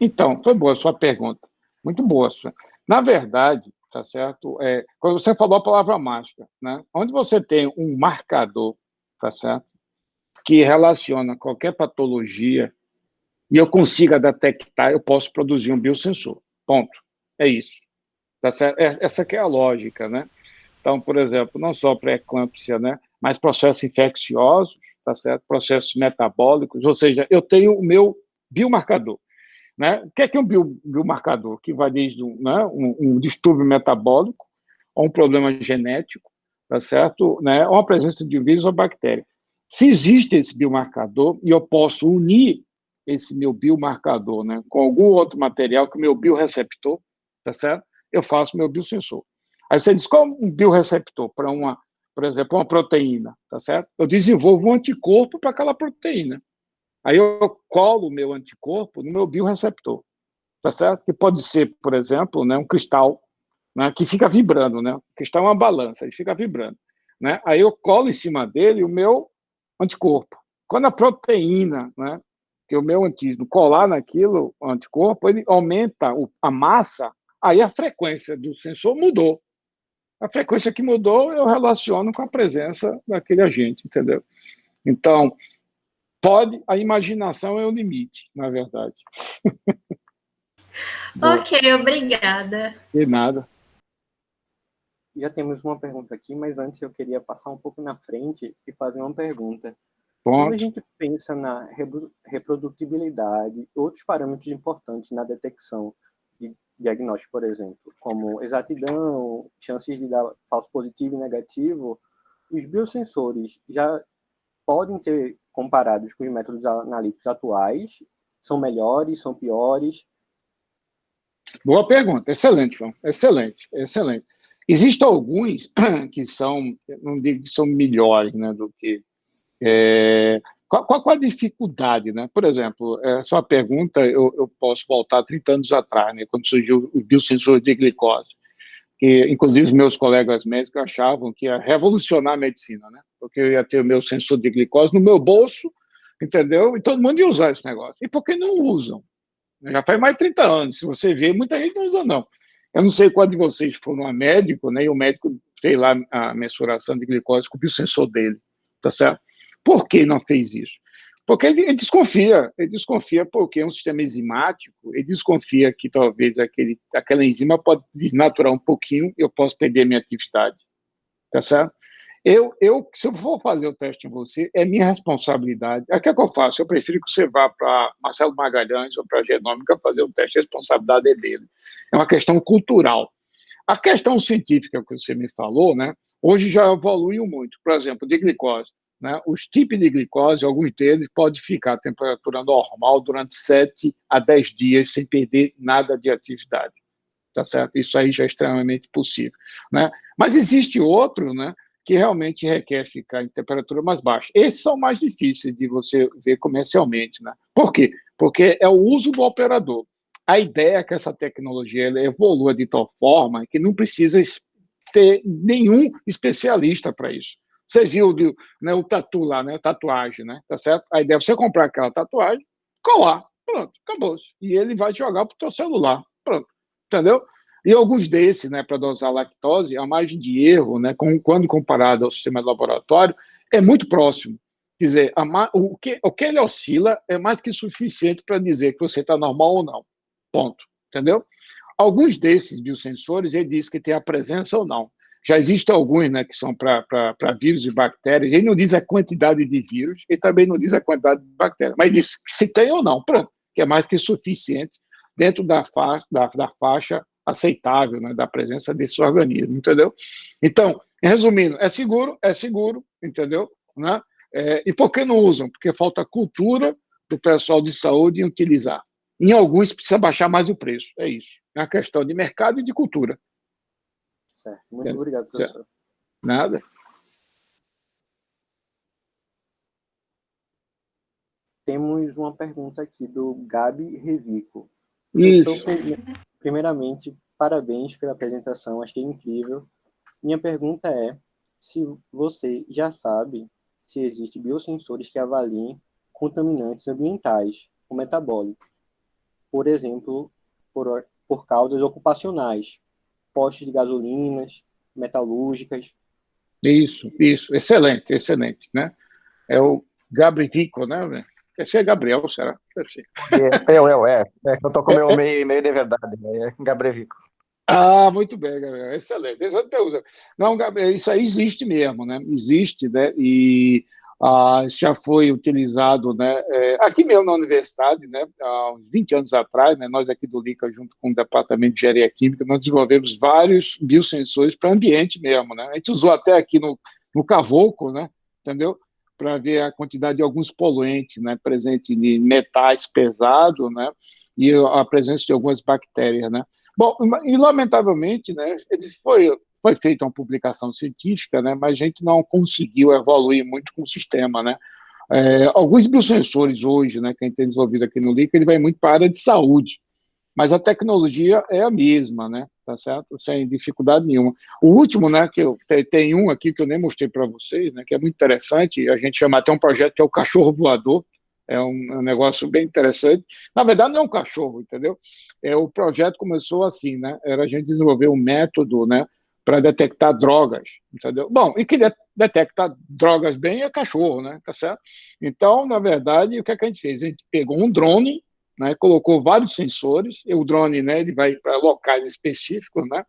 Então, foi boa a sua pergunta. Muito boa a sua. Na verdade, tá certo? Quando você falou a palavra mágica, né? Onde você tem um marcador, tá certo? Que relaciona qualquer patologia e eu consiga detectar, eu posso produzir um biosensor. Ponto. É isso. Tá certo? Essa que é a lógica, né? Então, por exemplo, não só pré-eclâmpsia, né? Mas processos infecciosos, tá certo? Processos metabólicos, ou seja, eu tenho o meu biomarcador. Né? O que é um biomarcador? Que vai desde um distúrbio metabólico, ou um problema genético, tá certo? Né? Ou a presença de vírus ou bactéria. Se existe esse biomarcador, e eu posso unir esse meu biomarcador, né, com algum outro material, que o meu bioreceptor, tá certo? Eu faço meu biosensor. Aí você diz, qual é um bioreceptor para por exemplo, uma proteína, tá certo? Eu desenvolvo um anticorpo para aquela proteína. Aí eu colo o meu anticorpo no meu bioreceptor, tá certo? Que pode ser, por exemplo, né, um cristal, né, que fica vibrando, né? O cristal é uma balança, ele fica vibrando, né? Aí eu colo em cima dele o meu anticorpo. Quando a proteína, né, que o meu antígeno colar naquilo, o anticorpo, ele aumenta a massa, aí a frequência do sensor mudou. A frequência que mudou, eu relaciono com a presença daquele agente, entendeu? Então, a imaginação é o limite, na verdade. Ok, obrigada. De nada. Já temos uma pergunta aqui, mas antes eu queria passar um pouco na frente e fazer uma pergunta. Quando a gente pensa na reprodutibilidade, outros parâmetros importantes na detecção de diagnóstico, por exemplo, como exatidão, chances de dar falso positivo e negativo, os biosensores já podem ser comparados com os métodos analíticos atuais? São melhores, são piores? Boa pergunta, excelente, João, excelente, excelente. Existem alguns que são, não digo que são melhores, né, do que... Qual a dificuldade, né? Por exemplo, essa pergunta eu posso voltar 30 anos atrás, né, quando surgiu o biosensor de glicose. que inclusive os meus colegas médicos achavam que ia revolucionar a medicina, né? Porque eu ia ter o meu sensor de glicose no meu bolso, entendeu? E todo mundo ia usar esse negócio. E por que não usam? Já faz mais de 30 anos. Se você vê, muita gente não usa, não. Eu não sei qual de vocês foram a médico, né? E o médico fez lá a mensuração de glicose com o sensor dele, tá certo? Por que não fez isso? Porque ele desconfia porque é um sistema enzimático, ele desconfia que talvez aquela enzima pode desnaturar um pouquinho e eu posso perder a minha atividade, tá certo? Se eu for fazer o teste em você, é minha responsabilidade. O que é que eu faço? Eu prefiro que você vá para Marcelo Magalhães ou para a Genômica fazer o teste, a responsabilidade é dele. É uma questão cultural. A questão científica que você me falou, né, hoje já evoluiu muito. Por exemplo, de glicose. Né, os tipos de glicose, alguns deles podem ficar a temperatura normal durante 7 a 10 dias sem perder nada de atividade. Tá certo? Isso aí já é extremamente possível. Né? Mas existe outro, né, que realmente requer ficar em temperatura mais baixa. Esses são mais difíceis de você ver comercialmente. Né? Por quê? Porque é o uso do operador. A ideia é que essa tecnologia ela evolua de tal forma que não precisa ter nenhum especialista para isso. Você viu né, o tatu lá, né, tatuagem, né, tá certo? A ideia é você comprar aquela tatuagem, colar, pronto, acabou-se. E ele vai jogar para o teu celular, pronto, entendeu? E alguns desses, né, para dosar lactose, a margem de erro, né, quando comparado ao sistema de laboratório, é muito próximo. Quer dizer, o que ele oscila é mais que suficiente para dizer que você está normal ou não. Ponto. Entendeu? Alguns desses biosensores, ele diz que tem a presença ou não. Já existem alguns, né, que são para vírus e bactérias. Ele não diz a quantidade de vírus e também não diz a quantidade de bactérias, mas diz se tem ou não. Pronto, que é mais que suficiente dentro da faixa aceitável, né, da presença desse organismo, entendeu? Então, resumindo, é seguro, entendeu? Né? E por que não usam? Porque falta cultura do pessoal de saúde em utilizar. Em alguns precisa baixar mais o preço, é isso. É uma questão de mercado e de cultura. Certo. Muito obrigado, professor. Certo. Nada. Temos uma pergunta aqui do Gabi Revico. Isso. Primeiramente, parabéns pela apresentação, achei incrível. Minha pergunta é se você já sabe se existem biosensores que avaliem contaminantes ambientais ou metabólicos. Por exemplo, por causas ocupacionais, postos de gasolinas, metalúrgicas. Isso, excelente, né? É o Gabrivico, né? Esse é Gabriel, será? Eu tô com o meu meio de verdade, é Gabrivico. Ah, muito bem, Gabriel, excelente. Não, Gabriel, isso aí existe mesmo, né? Existe, né? E já foi utilizado, né? Aqui mesmo na universidade, né? Há uns 20 anos atrás, né? Nós aqui do LICA, junto com o Departamento de Engenharia Química, nós desenvolvemos vários biosensores para ambiente mesmo, né? A gente usou até aqui no Cavoco, né? Entendeu? Para ver a quantidade de alguns poluentes, né? Presente de metais pesados, né? E a presença de algumas bactérias, né? Bom, e lamentavelmente, né, foi feita uma publicação científica, né, mas a gente não conseguiu evoluir muito com o sistema, né. Alguns biosensores hoje, né, que a gente tem desenvolvido aqui no LICA, ele vai muito para a área de saúde, mas a tecnologia é a mesma, né, tá certo? Sem dificuldade nenhuma. O último, né, que eu tenho um aqui que eu nem mostrei para vocês, né, que é muito interessante, a gente chama até um projeto que é o cachorro voador. É um negócio bem interessante. Na verdade, não é um cachorro, entendeu? O projeto começou assim, né? Era a gente desenvolver um método, né, para detectar drogas, entendeu? Bom, e que detecta drogas bem é cachorro, né? Tá certo? Então, na verdade, o que é que a gente fez? A gente pegou um drone, né, colocou vários sensores, e o drone, né, ele vai para locais específicos, né?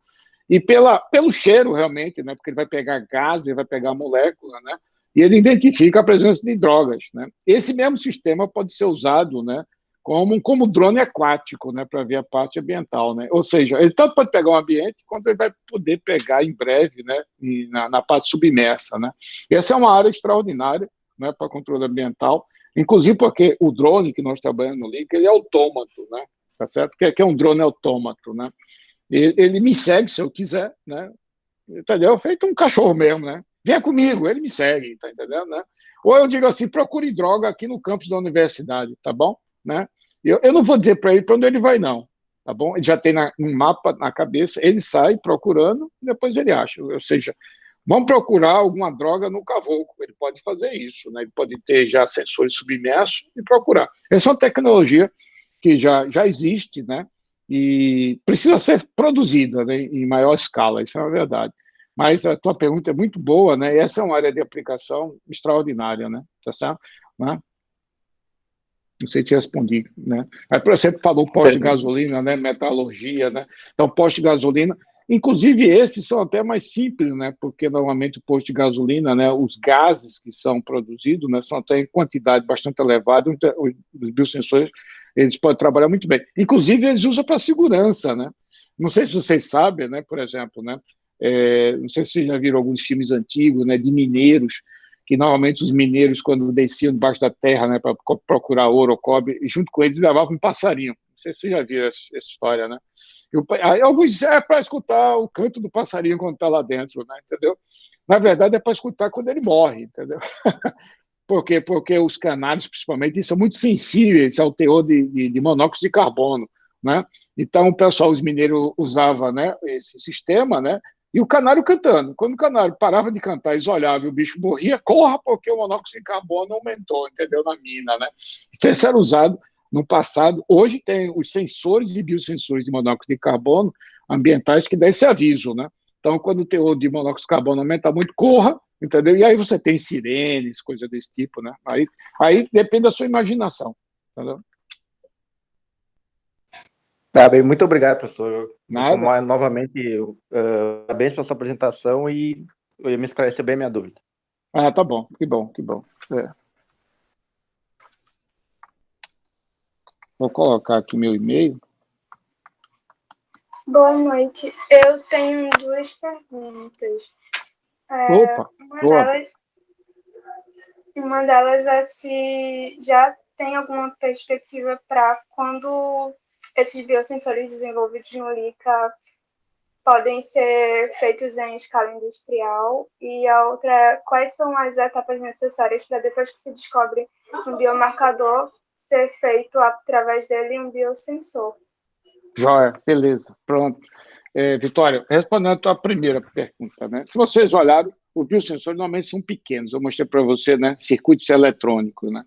E pelo cheiro, realmente, né? Porque ele vai pegar gás, ele vai pegar molécula, né? E ele identifica a presença de drogas, né? Esse mesmo sistema pode ser usado, né, como drone aquático, né, para ver a parte ambiental, né? Ou seja, ele tanto pode pegar o ambiente quanto ele vai poder pegar em breve, né, na parte submersa, né? Essa é uma área extraordinária, né, para controle ambiental, inclusive porque o drone que nós trabalhamos no LICA, ele é autômato, né? Tá certo? Que é um drone autômato, né? Ele me segue se eu quiser, né? Entendeu? Feito um cachorro mesmo, né? Venha comigo, ele me segue, tá entendendo, né? Ou eu digo assim, procure droga aqui no campus da universidade, tá bom? Né? Eu não vou dizer para ele para onde ele vai, não, tá bom? Ele já tem um mapa na cabeça, ele sai procurando e depois ele acha. Ou seja, vamos procurar alguma droga no cavoco, ele pode fazer isso, né? Ele pode ter já sensores submersos e procurar. Essa é uma tecnologia que já existe, né? E precisa ser produzida, né, em maior escala, isso é uma verdade. Mas a tua pergunta é muito boa, né? E essa é uma área de aplicação extraordinária, né? Tá certo? Né? Não sei te responder, né? Aí, por exemplo, falou posto de gasolina, né? Metalurgia, né? Então, posto de gasolina, inclusive esses são até mais simples, né? Porque normalmente o posto de gasolina, né? Os gases que são produzidos, né? São até em quantidade bastante elevada. Os biosensores eles podem trabalhar muito bem. Inclusive eles usam para segurança, né? Não sei se vocês sabem, né? Por exemplo, né? Não sei se vocês já viram alguns filmes antigos, né? De mineiros, que normalmente os mineiros, quando desciam debaixo da terra, né, para procurar ouro ou cobre, e junto com eles levavam um passarinho. Não sei se você já viu essa história, né? Aí alguns dizem, é para escutar o canto do passarinho quando está lá dentro, né? Entendeu? Na verdade, é para escutar quando ele morre, entendeu? Por quê? Porque os canários, principalmente, são muito sensíveis ao teor de monóxido de carbono, né? Então, o pessoal, os mineiros, usava, né, esse sistema, né? E o canário cantando. Quando o canário parava de cantar, eles olhavam e o bicho morria, corra, porque o monóxido de carbono aumentou, entendeu? Na mina, né? Isso era usado no passado. Hoje tem os sensores e biosensores de monóxido de carbono ambientais que dão esse aviso, né? Então, quando o teor de monóxido de carbono aumenta muito, corra, entendeu? E aí você tem sirenes, coisa desse tipo, né? Aí depende da sua imaginação, entendeu? Bem, muito obrigado, professor. Novamente, parabéns pela sua apresentação e me esclareceu bem a minha dúvida. Ah, tá bom, que bom, que bom. Vou colocar aqui meu e-mail. Boa noite. Eu tenho duas perguntas. Opa, uma delas é se já tem alguma perspectiva para quando esses biosensores desenvolvidos no LICA podem ser feitos em escala industrial, e a outra é quais são as etapas necessárias para, depois que se descobre um biomarcador, ser feito através dele um biosensor. Joia, beleza, pronto. Vitória, respondendo a tua primeira pergunta, né? Se vocês olharam, os biosensores normalmente são pequenos, eu mostrei para você, né? Circuitos eletrônicos, né?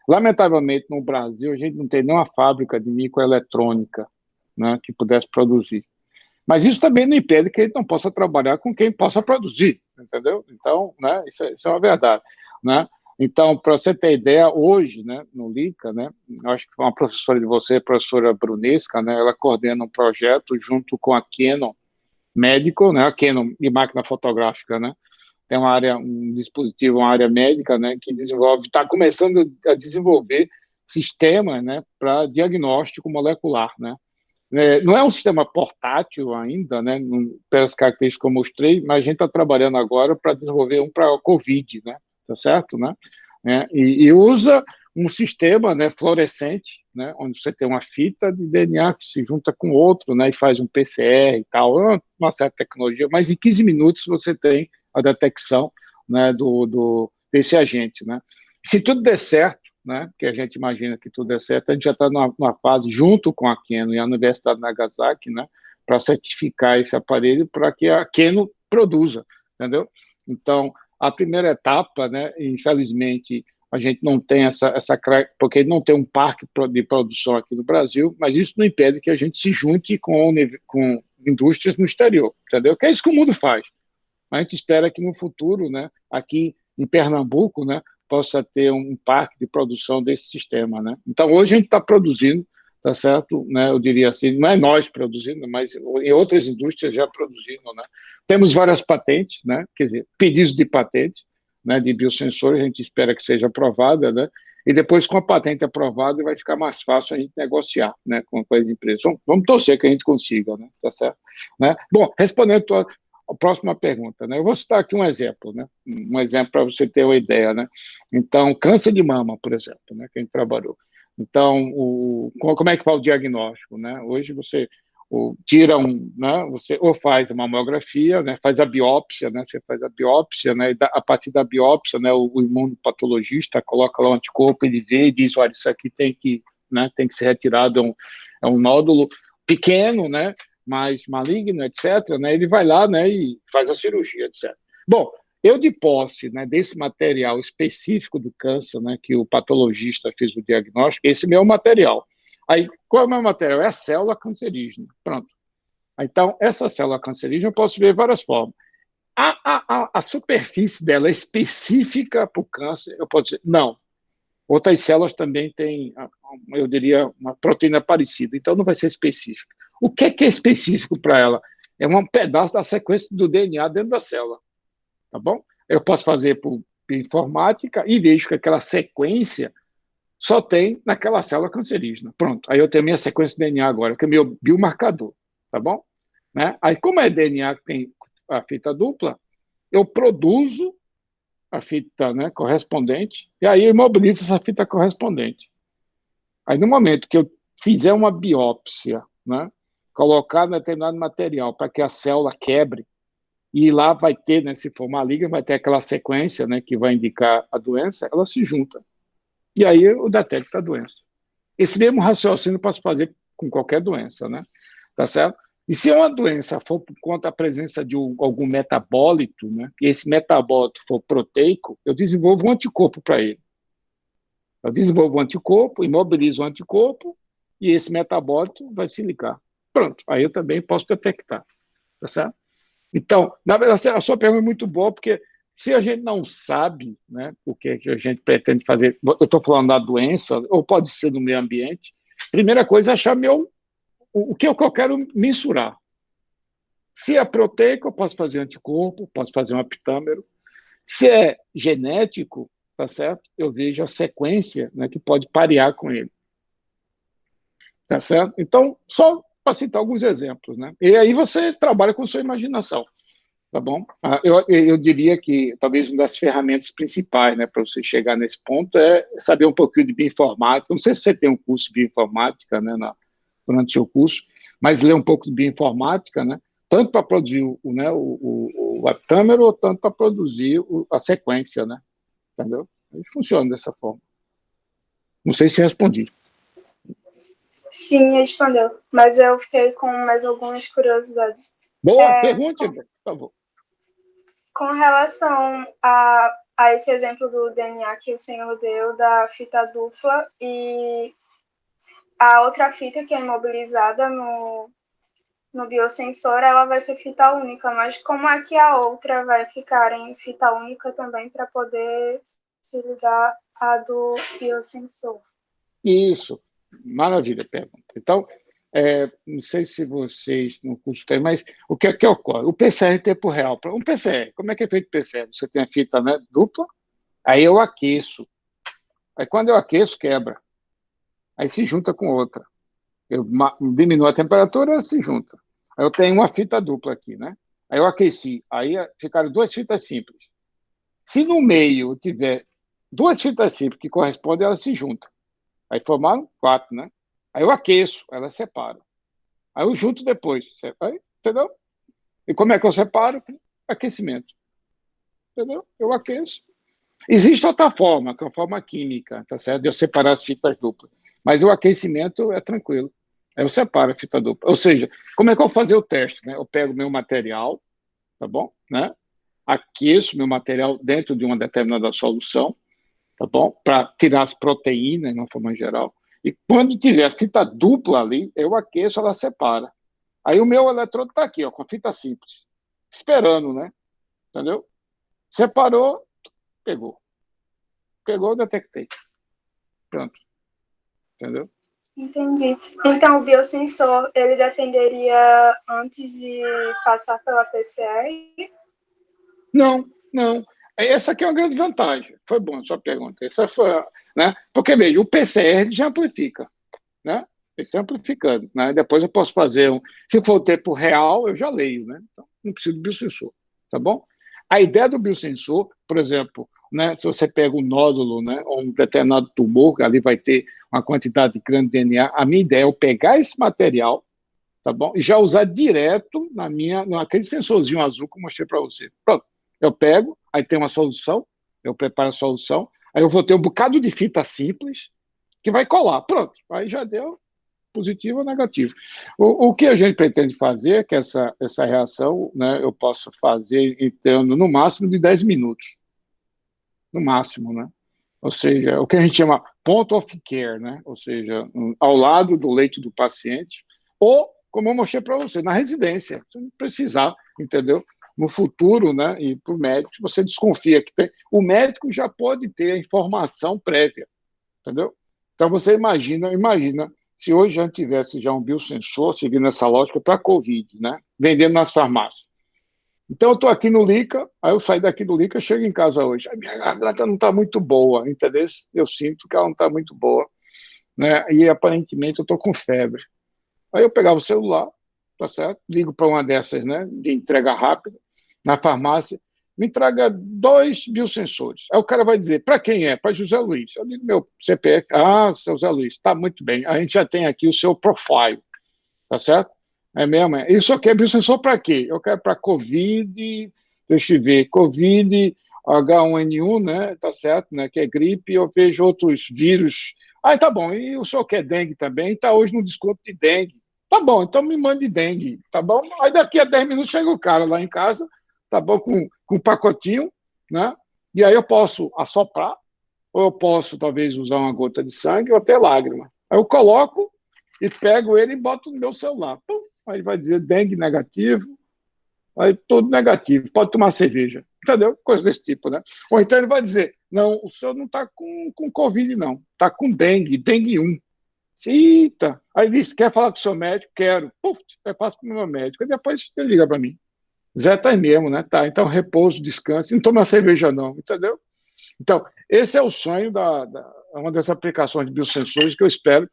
Lamentavelmente, no Brasil, a gente não tem nenhuma fábrica de microeletrônica, né, que pudesse produzir. Mas isso também não impede que ele não possa trabalhar com quem possa produzir, entendeu? Então, né, isso é uma verdade, né? Então, para você ter ideia, hoje, né, no LICA, né, acho que uma professora de você, a professora Brunesca, né, ela coordena um projeto junto com a Canon Medical, né, a Canon de máquina fotográfica, né, tem um dispositivo, uma área médica, né, que está começando a desenvolver sistemas, né, para diagnóstico molecular, né. Não é um sistema portátil ainda, né, pelas características que eu mostrei, mas a gente está trabalhando agora para desenvolver um para a COVID, né, tá certo, né, e usa um sistema, né, fluorescente, né, onde você tem uma fita de DNA que se junta com outro, né, e faz um PCR e tal, uma certa tecnologia, mas em 15 minutos você tem a detecção, né, desse agente, né. Se tudo der certo, né, que a gente imagina que tudo der certo, a gente já está numa fase, junto com a Canon e a Universidade de Nagasaki, né, para certificar esse aparelho para que a Canon produza, entendeu? Então, a primeira etapa, né, infelizmente, a gente não tem porque não tem um parque de produção aqui no Brasil, mas isso não impede que a gente se junte com indústrias no exterior, entendeu? Que é isso que o mundo faz. A gente espera que no futuro, né, aqui em Pernambuco, né, possa ter um parque de produção desse sistema, né? Então, hoje a gente está produzindo, tá certo? Né, eu diria assim, não é nós produzindo, mas em outras indústrias já produzindo, né? Temos várias patentes, né? Quer dizer, pedidos de patente, né, de biosensores, a gente espera que seja aprovada, né? E depois, com a patente aprovada, vai ficar mais fácil a gente negociar, né, com as empresas. Vamos torcer que a gente consiga, né? Tá certo? Né? Bom, respondendo a próxima pergunta, né? Eu vou citar aqui um exemplo, né? Um exemplo para você ter uma ideia, né? Então, câncer de mama, por exemplo, né? Que a gente trabalhou. Então, como é que faz o diagnóstico, né? Hoje você tira né? Você ou faz a mamografia, né? Faz a biópsia, né? Você faz a biópsia, né? E a partir da biópsia, né? O imunopatologista coloca lá um anticorpo, ele vê e diz, olha, isso aqui tem que ser retirado, é um nódulo pequeno, né, mais maligno, etc., né, ele vai lá, né, e faz a cirurgia, etc. Bom, eu de posse, né, desse material específico do câncer, né, que o patologista fez o diagnóstico, esse meu material. Aí, qual é o meu material? É a célula cancerígena. Pronto. Então, essa célula cancerígena eu posso ver de várias formas. A superfície dela é específica para o câncer? Eu posso dizer, não. Outras células também têm, eu diria, uma proteína parecida, então não vai ser específica. O que é específico para ela? É um pedaço da sequência do DNA dentro da célula. Tá bom? Eu posso fazer por informática e vejo que aquela sequência só tem naquela célula cancerígena. Pronto. Aí eu tenho a minha sequência de DNA agora, que é meu biomarcador. Tá bom? Né? Aí, como é DNA que tem a fita dupla, eu produzo a fita, né, correspondente, e aí eu imobilizo essa fita correspondente. Aí, no momento que eu fizer uma biópsia, né, colocar determinado material para que a célula quebre, e lá vai ter, né, se for maligna, vai ter aquela sequência, né, que vai indicar a doença, ela se junta. E aí eu detecto a doença. Esse mesmo raciocínio eu posso fazer com qualquer doença, né? Tá certo? E se uma doença for por conta da presença de algum metabólito, né, e esse metabólito for proteico, eu desenvolvo um anticorpo para ele. Eu desenvolvo um anticorpo, imobilizo o anticorpo, e esse metabólito vai se ligar. Pronto, aí eu também posso detectar. Tá certo? Então, na verdade, a sua pergunta é muito boa, porque se a gente não sabe, né, o que a gente pretende fazer, eu estou falando da doença, ou pode ser no meio ambiente, primeira coisa é achar o que eu quero mensurar. Se é proteico, eu posso fazer anticorpo, posso fazer um apitâmero. Se é genético, tá certo? Eu vejo a sequência, né, que pode parear com ele. Tá certo? Então, só para citar alguns exemplos, né? E aí você trabalha com sua imaginação, tá bom? Eu diria que talvez uma das ferramentas principais, né, para você chegar nesse ponto é saber um pouquinho de bioinformática. Não sei se você tem um curso de bioinformática, né, durante o seu curso, mas ler um pouco de bioinformática, né, tanto para produzir o aptâmero, ou tanto para produzir a sequência, né? Entendeu? Funciona dessa forma. Não sei se respondi. Sim, respondeu. Mas eu fiquei com mais algumas curiosidades. Boa, pergunte, por favor. Com relação a esse exemplo do DNA que o senhor deu, da fita dupla, e a outra fita que é imobilizada no biosensor, ela vai ser fita única, mas como é que a outra vai ficar em fita única também para poder se ligar à do biosensor? Isso, maravilha, pergunta. Então, não sei se vocês no curso têm, mas o que é que ocorre? O PCR em tempo real. Um PCR, como é que é feito o PCR? Você tem a fita, né, dupla, aí eu aqueço. Aí quando eu aqueço, quebra. Aí se junta com outra. Eu diminuo a temperatura, ela se junta. Aí eu tenho uma fita dupla aqui, né? Aí eu aqueci. Aí ficaram duas fitas simples. Se no meio tiver duas fitas simples que correspondem, elas se juntam. Aí formaram 4, né? Aí eu aqueço, elas separam. Aí eu junto depois. Aí, entendeu? E como é que eu separo? Aquecimento. Entendeu? Eu aqueço. Existe outra forma, que é a forma química, tá certo? De eu separar as fitas duplas. Mas o aquecimento é tranquilo. Aí eu separo a fita dupla. Ou seja, como é que eu vou fazer o teste? Né? Eu pego meu material, tá bom? Né? Aqueço meu material dentro de uma determinada solução, tá bom? Para tirar as proteínas, de uma forma geral. E quando tiver a fita dupla ali, eu aqueço, ela separa. Aí o meu eletrodo está aqui, ó, com a fita simples, esperando, né? Entendeu? Separou, pegou. Pegou, detectei. Pronto. Entendeu? Entendi. Então, o biosensor, ele dependeria antes de passar pela PCR? Não, não. Essa aqui é uma grande vantagem. Foi bom a sua pergunta. Essa foi, né? Porque, veja, o PCR já amplifica, né? Ele está amplificando, né? Depois eu posso fazer se for o tempo real, eu já leio, né? Então, não preciso do biosensor, tá bom? A ideia do biosensor, por exemplo, né, se você pega um nódulo, né, ou um determinado tumor, ali vai ter uma quantidade grande de DNA, a minha ideia é eu pegar esse material, tá bom? E já usar direto naquele sensorzinho azul que eu mostrei para você. Pronto. Eu pego, aí tem uma solução, eu preparo a solução, aí eu vou ter um bocado de fita simples que vai colar. Pronto. Aí já deu positivo ou negativo. O que a gente pretende fazer é que essa reação, né, eu possa fazer em torno, no máximo, de 10 minutos. No máximo, né? Ou seja, o que a gente chama point of care, né? Ou seja, ao lado do leito do paciente, ou, como eu mostrei para você, na residência. Você não precisar, entendeu? No futuro, né, e para o médico, você desconfia que tem. O médico já pode ter a informação prévia, entendeu? Então, você imagina se hoje já tivesse já um biosensor, seguindo essa lógica, para a Covid, né? Vendendo nas farmácias. Então, eu estou aqui no Lica, aí eu saí daqui do Lica, chego em casa hoje. A minha garganta não está muito boa, entendeu? Eu sinto que ela não está muito boa, né? E aparentemente eu estou com febre. Aí eu pegava o celular, tá certo? Ligo para uma dessas, né, de entrega rápida, na farmácia, me traga 2 biosensores. Aí o cara vai dizer, para quem é? Para José Luiz. Eu digo, meu CPF. Ah, seu José Luiz, está muito bem. A gente já tem aqui o seu profile, tá certo? É mesmo? Isso aqui é biosensor para quê? Eu quero para Covid, deixa eu ver, Covid, H1N1, né, tá certo, né, que é gripe, eu vejo outros vírus. Ah, tá bom, e o senhor quer dengue também? Está hoje no desconto de dengue. Tá bom, então me mande dengue, tá bom? Aí daqui a 10 minutos chega o cara lá em casa, tá bom, com um pacotinho, né, e aí eu posso assoprar, ou eu posso talvez usar uma gota de sangue ou até lágrima. Aí eu coloco e pego ele e boto no meu celular. Pum, aí ele vai dizer dengue negativo, aí tudo negativo, pode tomar cerveja, entendeu? Coisa desse tipo, né? Ou então ele vai dizer, não, o senhor não está com Covid, não, está com dengue 1. Eita! Aí ele disse, quer falar com o seu médico? Quero. Puf, eu passo para o meu médico, e depois ele liga para mim. Zé tá aí mesmo, né? Tá, então repouso, descanso, não toma cerveja não, entendeu? Então, esse é o sonho uma das aplicações de biosensores que eu espero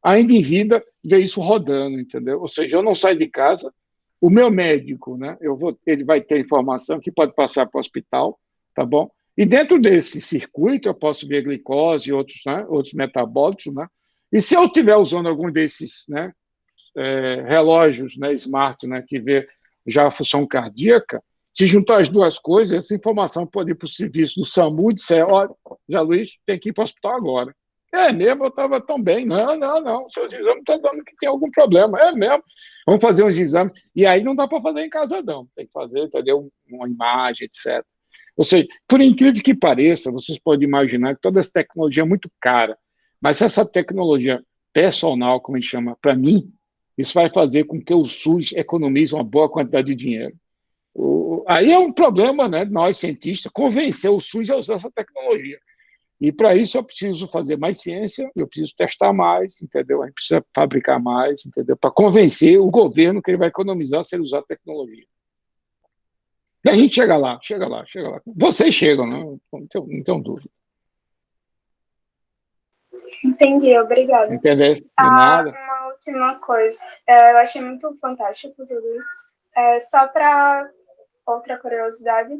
ainda em vida, ver isso rodando, entendeu? Ou seja, eu não saio de casa, o meu médico, né, ele vai ter informação que pode passar para o hospital, tá bom? E dentro desse circuito eu posso ver glicose e outros, né, outros metabólicos, né? E se eu estiver usando algum desses, né, relógios, né, smart, né, que vê já a função cardíaca, se juntar as duas coisas, essa informação pode ir para o serviço do SAMU e dizer, olha, Zé Luiz, tem que ir para o hospital agora. É mesmo, eu estava tão bem. Não, seus exames estão dando que tem algum problema. É mesmo, vamos fazer uns exames. E aí não dá para fazer em casa, não. Tem que fazer, entendeu? Uma imagem, etc. Ou seja, por incrível que pareça, vocês podem imaginar que toda essa tecnologia é muito cara, mas essa tecnologia personal, como a gente chama, para mim, isso vai fazer com que o SUS economize uma boa quantidade de dinheiro. Aí é um problema, né, nós cientistas, convencer o SUS a usar essa tecnologia. E para isso eu preciso fazer mais ciência, eu preciso testar mais, entendeu? A gente precisa fabricar mais, entendeu? Para convencer o governo que ele vai economizar se ele usar a tecnologia. E a gente chega lá. Vocês chegam, né? Não tenho dúvida. Entendi, obrigada. Entendeu? De nada. Uma última coisa. Eu achei muito fantástico tudo isso. Só para outra curiosidade,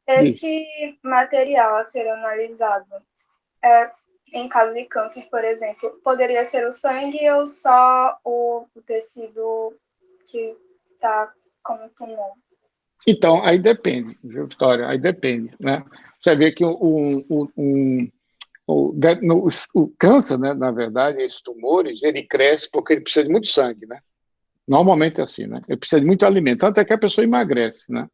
esse material a ser analisado, em caso de câncer, por exemplo, poderia ser o sangue ou só o tecido que está como tumor? Então, aí depende, viu, Vitória? Aí depende, né? Você vê que o câncer, né, na verdade, esses tumores, ele cresce porque ele precisa de muito sangue, né? Normalmente é assim, né? Ele precisa de muito alimento, tanto é que a pessoa emagrece, né?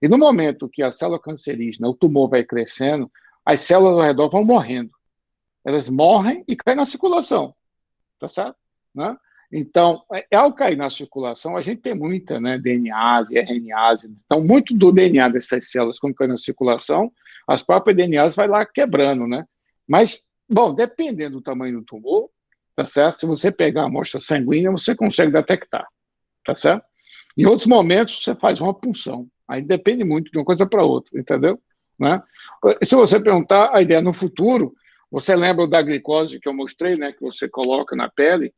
E no momento que a célula cancerígena, o tumor vai crescendo, as células ao redor vão morrendo. Elas morrem e caem na circulação, tá certo? Né? Então, ao cair na circulação, a gente tem muita, né, DNase, RNase. Então, muito do DNA dessas células, quando cai na circulação, as próprias DNAs vai lá quebrando, né? Mas, bom, dependendo do tamanho do tumor, tá certo? Se você pegar a amostra sanguínea, você consegue detectar, tá certo? Em outros momentos, você faz uma punção. Aí depende muito de uma coisa para outra, entendeu? Né? Se você perguntar a ideia no futuro, você lembra da glicose que eu mostrei, né, que você coloca na pele?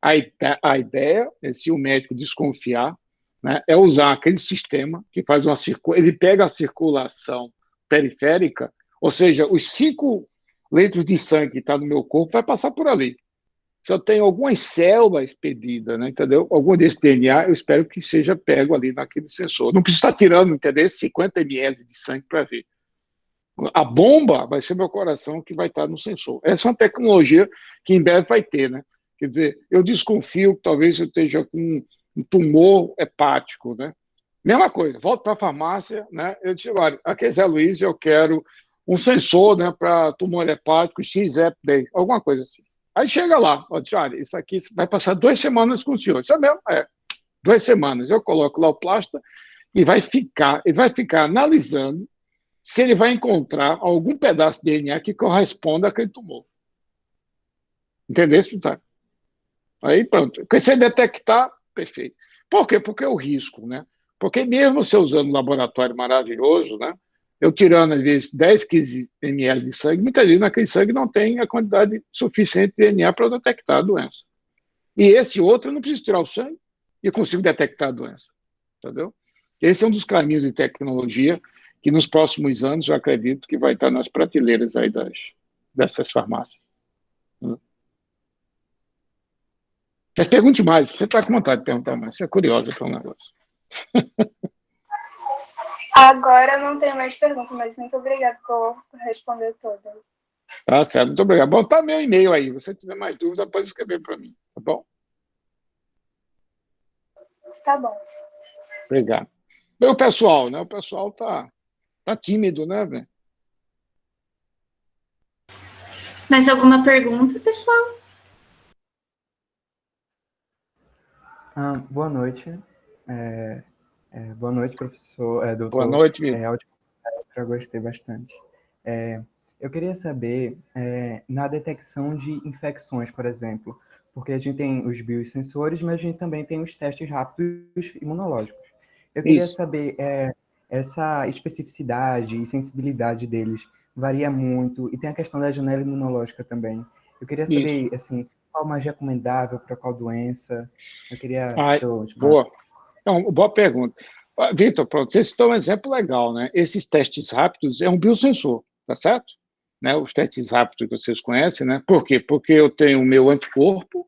A ideia, se o médico desconfiar, né, é usar aquele sistema que faz uma ele pega a circulação periférica, ou seja, os 5 litros de sangue que está no meu corpo vai passar por ali. Se eu tenho algumas células perdidas, né, entendeu? Algum desse DNA, eu espero que seja pego ali naquele sensor. Não precisa estar tirando, entendeu? 50 ml de sangue para ver. A bomba vai ser meu coração que vai estar no sensor. Essa é uma tecnologia que em breve vai ter, né? Quer dizer, eu desconfio que talvez eu esteja com um tumor hepático, né? Mesma coisa, volto para a farmácia, né? Eu digo, olha, aqui é Zé Luiz, eu quero um sensor, né, para tumor hepático, XFD, alguma coisa assim. Aí chega lá, ó, diz, olha, isso aqui vai passar 2 semanas com o senhor. Isso é mesmo? 2 semanas. Eu coloco lá o plástico e ele vai ficar analisando se ele vai encontrar algum pedaço de DNA que corresponda àquele tumor. Entendeu, tá? Aí pronto. Se ele detectar, perfeito. Por quê? Porque é o risco, né? Porque mesmo você usando um laboratório maravilhoso, né? Eu tirando, às vezes, 10, 15 ml de sangue, muitas vezes naquele sangue não tem a quantidade suficiente de DNA para detectar a doença. E esse outro, eu não preciso tirar o sangue e eu consigo detectar a doença. Entendeu? Esse é um dos caminhos de tecnologia que nos próximos anos eu acredito que vai estar nas prateleiras aí dessas farmácias. Mas pergunte mais, você está com vontade de perguntar mais, você é curiosa para o negócio. Agora não tenho mais perguntas, mas muito obrigada por responder todas. Tá certo, muito obrigado. Bom, tá meu e-mail aí, se você tiver mais dúvidas, pode escrever para mim, tá bom? Tá bom. Obrigado. E o pessoal, né? O pessoal tá tímido, né, velho? Mais alguma pergunta, pessoal? Boa noite. Boa noite, professor. Doutor. Boa noite, Vitor. Eu gostei bastante. Eu queria saber, na detecção de infecções, por exemplo, porque a gente tem os biosensores, mas a gente também tem os testes rápidos imunológicos. Eu queria saber, essa especificidade e sensibilidade deles varia muito, e tem a questão da janela imunológica também. Eu queria saber, assim, qual mais recomendável para qual doença? Eu queria... Boa. Então, boa pergunta. Vitor, pronto, você citou um exemplo legal, né? Esses testes rápidos é um biosensor, tá certo? Né? Os testes rápidos que vocês conhecem, né? Por quê? Porque eu tenho o meu anticorpo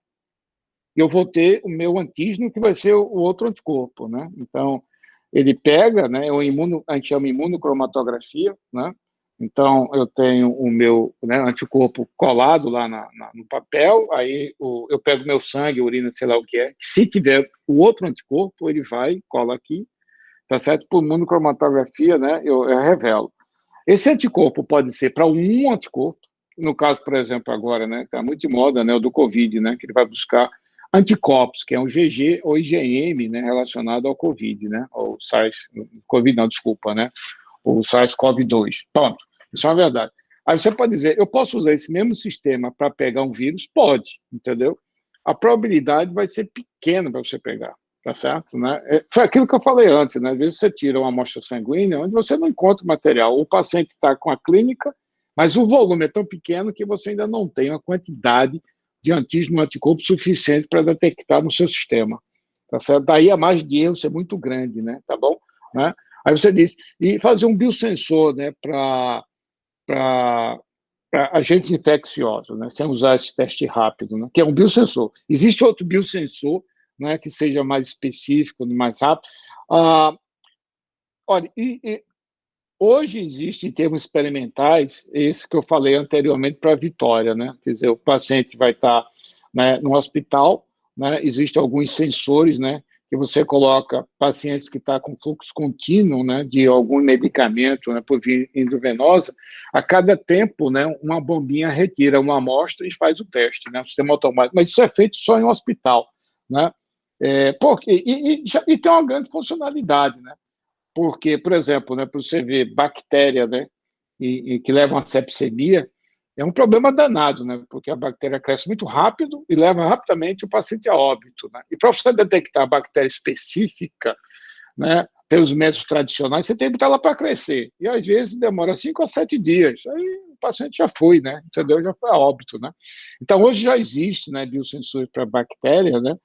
e eu vou ter o meu antígeno, que vai ser o outro anticorpo, né? Então, ele pega, né? A gente chama imunocromatografia, né? Então, eu tenho o meu, né, anticorpo colado lá no papel, aí eu pego meu sangue, urina, sei lá o que é. Se tiver o outro anticorpo, ele vai, cola aqui, tá certo? Por imunocromatografia, né, eu revelo. Esse anticorpo pode ser para um anticorpo, no caso, por exemplo, agora, né, está muito de moda, né, o do Covid, né, que ele vai buscar anticorpos, que é um GG ou IgM, né, relacionado ao Covid, né, ou SARS, Covid não, desculpa, né, o SARS-CoV-2. Pronto, isso é uma verdade. Aí você pode dizer, eu posso usar esse mesmo sistema para pegar um vírus? Pode, entendeu? A probabilidade vai ser pequena para você pegar, tá certo? Né? Foi aquilo que eu falei antes, né? Às vezes você tira uma amostra sanguínea onde você não encontra o material. O paciente está com a clínica, mas o volume é tão pequeno que você ainda não tem uma quantidade de antígeno anticorpo suficiente para detectar no seu sistema, tá certo? Daí a margem de erro ser muito grande, né? Tá bom? Né? Aí você diz, e fazer um biosensor, né, para agentes infecciosos, né, sem usar esse teste rápido, né, que é um biosensor. Existe outro biosensor, né, que seja mais específico, mais rápido. Olha, hoje existe, em termos experimentais, esse que eu falei anteriormente para a Vitória, né, quer dizer, o paciente vai estar, né, no hospital, né, existem alguns sensores, né, que você coloca pacientes que estão com fluxo contínuo, né, de algum medicamento, né, por via endovenosa, a cada tempo, né, uma bombinha retira uma amostra e faz o teste, né, o sistema automático. Mas isso é feito só em um hospital, né? E tem uma grande funcionalidade, né? Porque, por exemplo, né, para você ver bactéria, né, e que leva a uma sepsemia, é um problema danado, né? Porque a bactéria cresce muito rápido e leva rapidamente o paciente a óbito, né? E para você detectar a bactéria específica, né, pelos métodos tradicionais, você tem que botar ela para crescer. E às vezes demora 5 a 7 dias. Aí o paciente já foi, né? Entendeu? Já foi a óbito, né? Então hoje já existe, né, biosensores para bactéria, né?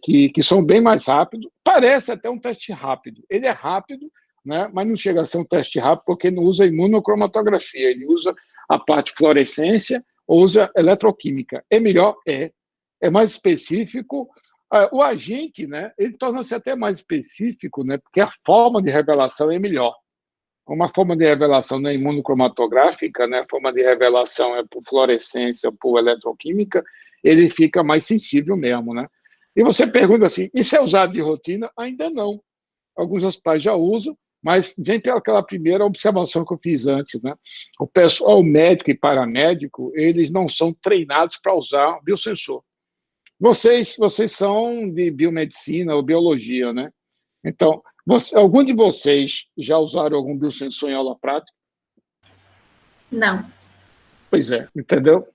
Que são bem mais rápidos. Parece até um teste rápido. Ele é rápido, né, mas não chega a ser um teste rápido porque não usa imunocromatografia, ele usa a parte fluorescência ou usa eletroquímica. É melhor? É mais específico. O agente, né, ele torna-se até mais específico, né, porque a forma de revelação é melhor. Uma forma de revelação não é imunocromatográfica, né, a forma de revelação é por fluorescência, por eletroquímica, ele fica mais sensível mesmo, né? E você pergunta assim, isso é usado de rotina? Ainda não. Alguns hospitais já usam, mas vem pelaquela primeira observação que eu fiz antes, né? O pessoal médico e paramédico, eles não são treinados para usar biosensor. Vocês são de biomedicina ou biologia, né? Então, algum de vocês já usaram algum biosensor em aula prática? Não. Pois é, entendeu?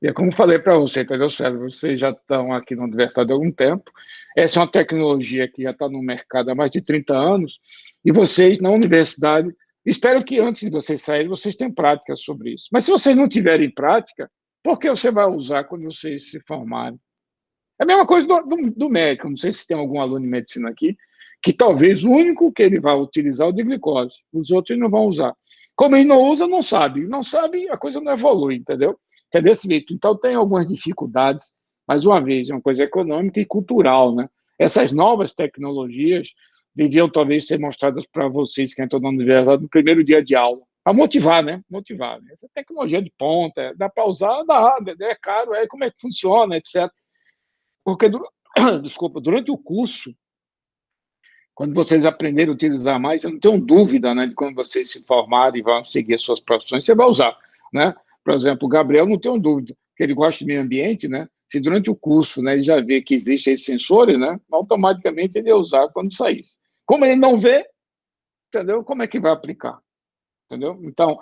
E é como falei para você, entendeu, Sérgio? Vocês já estão aqui na universidade há algum tempo. Essa é uma tecnologia que já está no mercado há mais de 30 anos, e vocês, na universidade, espero que antes de vocês saírem, vocês tenham prática sobre isso. Mas se vocês não tiverem prática, por que você vai usar quando vocês se formarem? É a mesma coisa do médico. Não sei se tem algum aluno de medicina aqui, que talvez o único que ele vai utilizar é o de glicose. Os outros ele não vão usar. Como ele não usa, não sabe. Não sabe, a coisa não evolui, entendeu? É desse jeito. Então, tem algumas dificuldades, mais uma vez, é uma coisa econômica e cultural, né? Essas novas tecnologias deviam, talvez, ser mostradas para vocês que entram na universidade no primeiro dia de aula, para motivar, né? Motivar. Essa tecnologia de ponta, dá para usar, dá, é caro, como é que funciona, etc. Porque, desculpa, durante o curso, quando vocês aprenderem a utilizar mais, eu não tenho dúvida, né, de quando vocês se formarem e vão seguir as suas profissões, você vai usar, né? Por exemplo, o Gabriel, não tenho dúvida, que ele gosta de meio ambiente, né? Se durante o curso, né, ele já vê que existem esses sensores, né, automaticamente ele ia usar quando saísse. Como ele não vê, entendeu? Como é que vai aplicar? Entendeu? Então,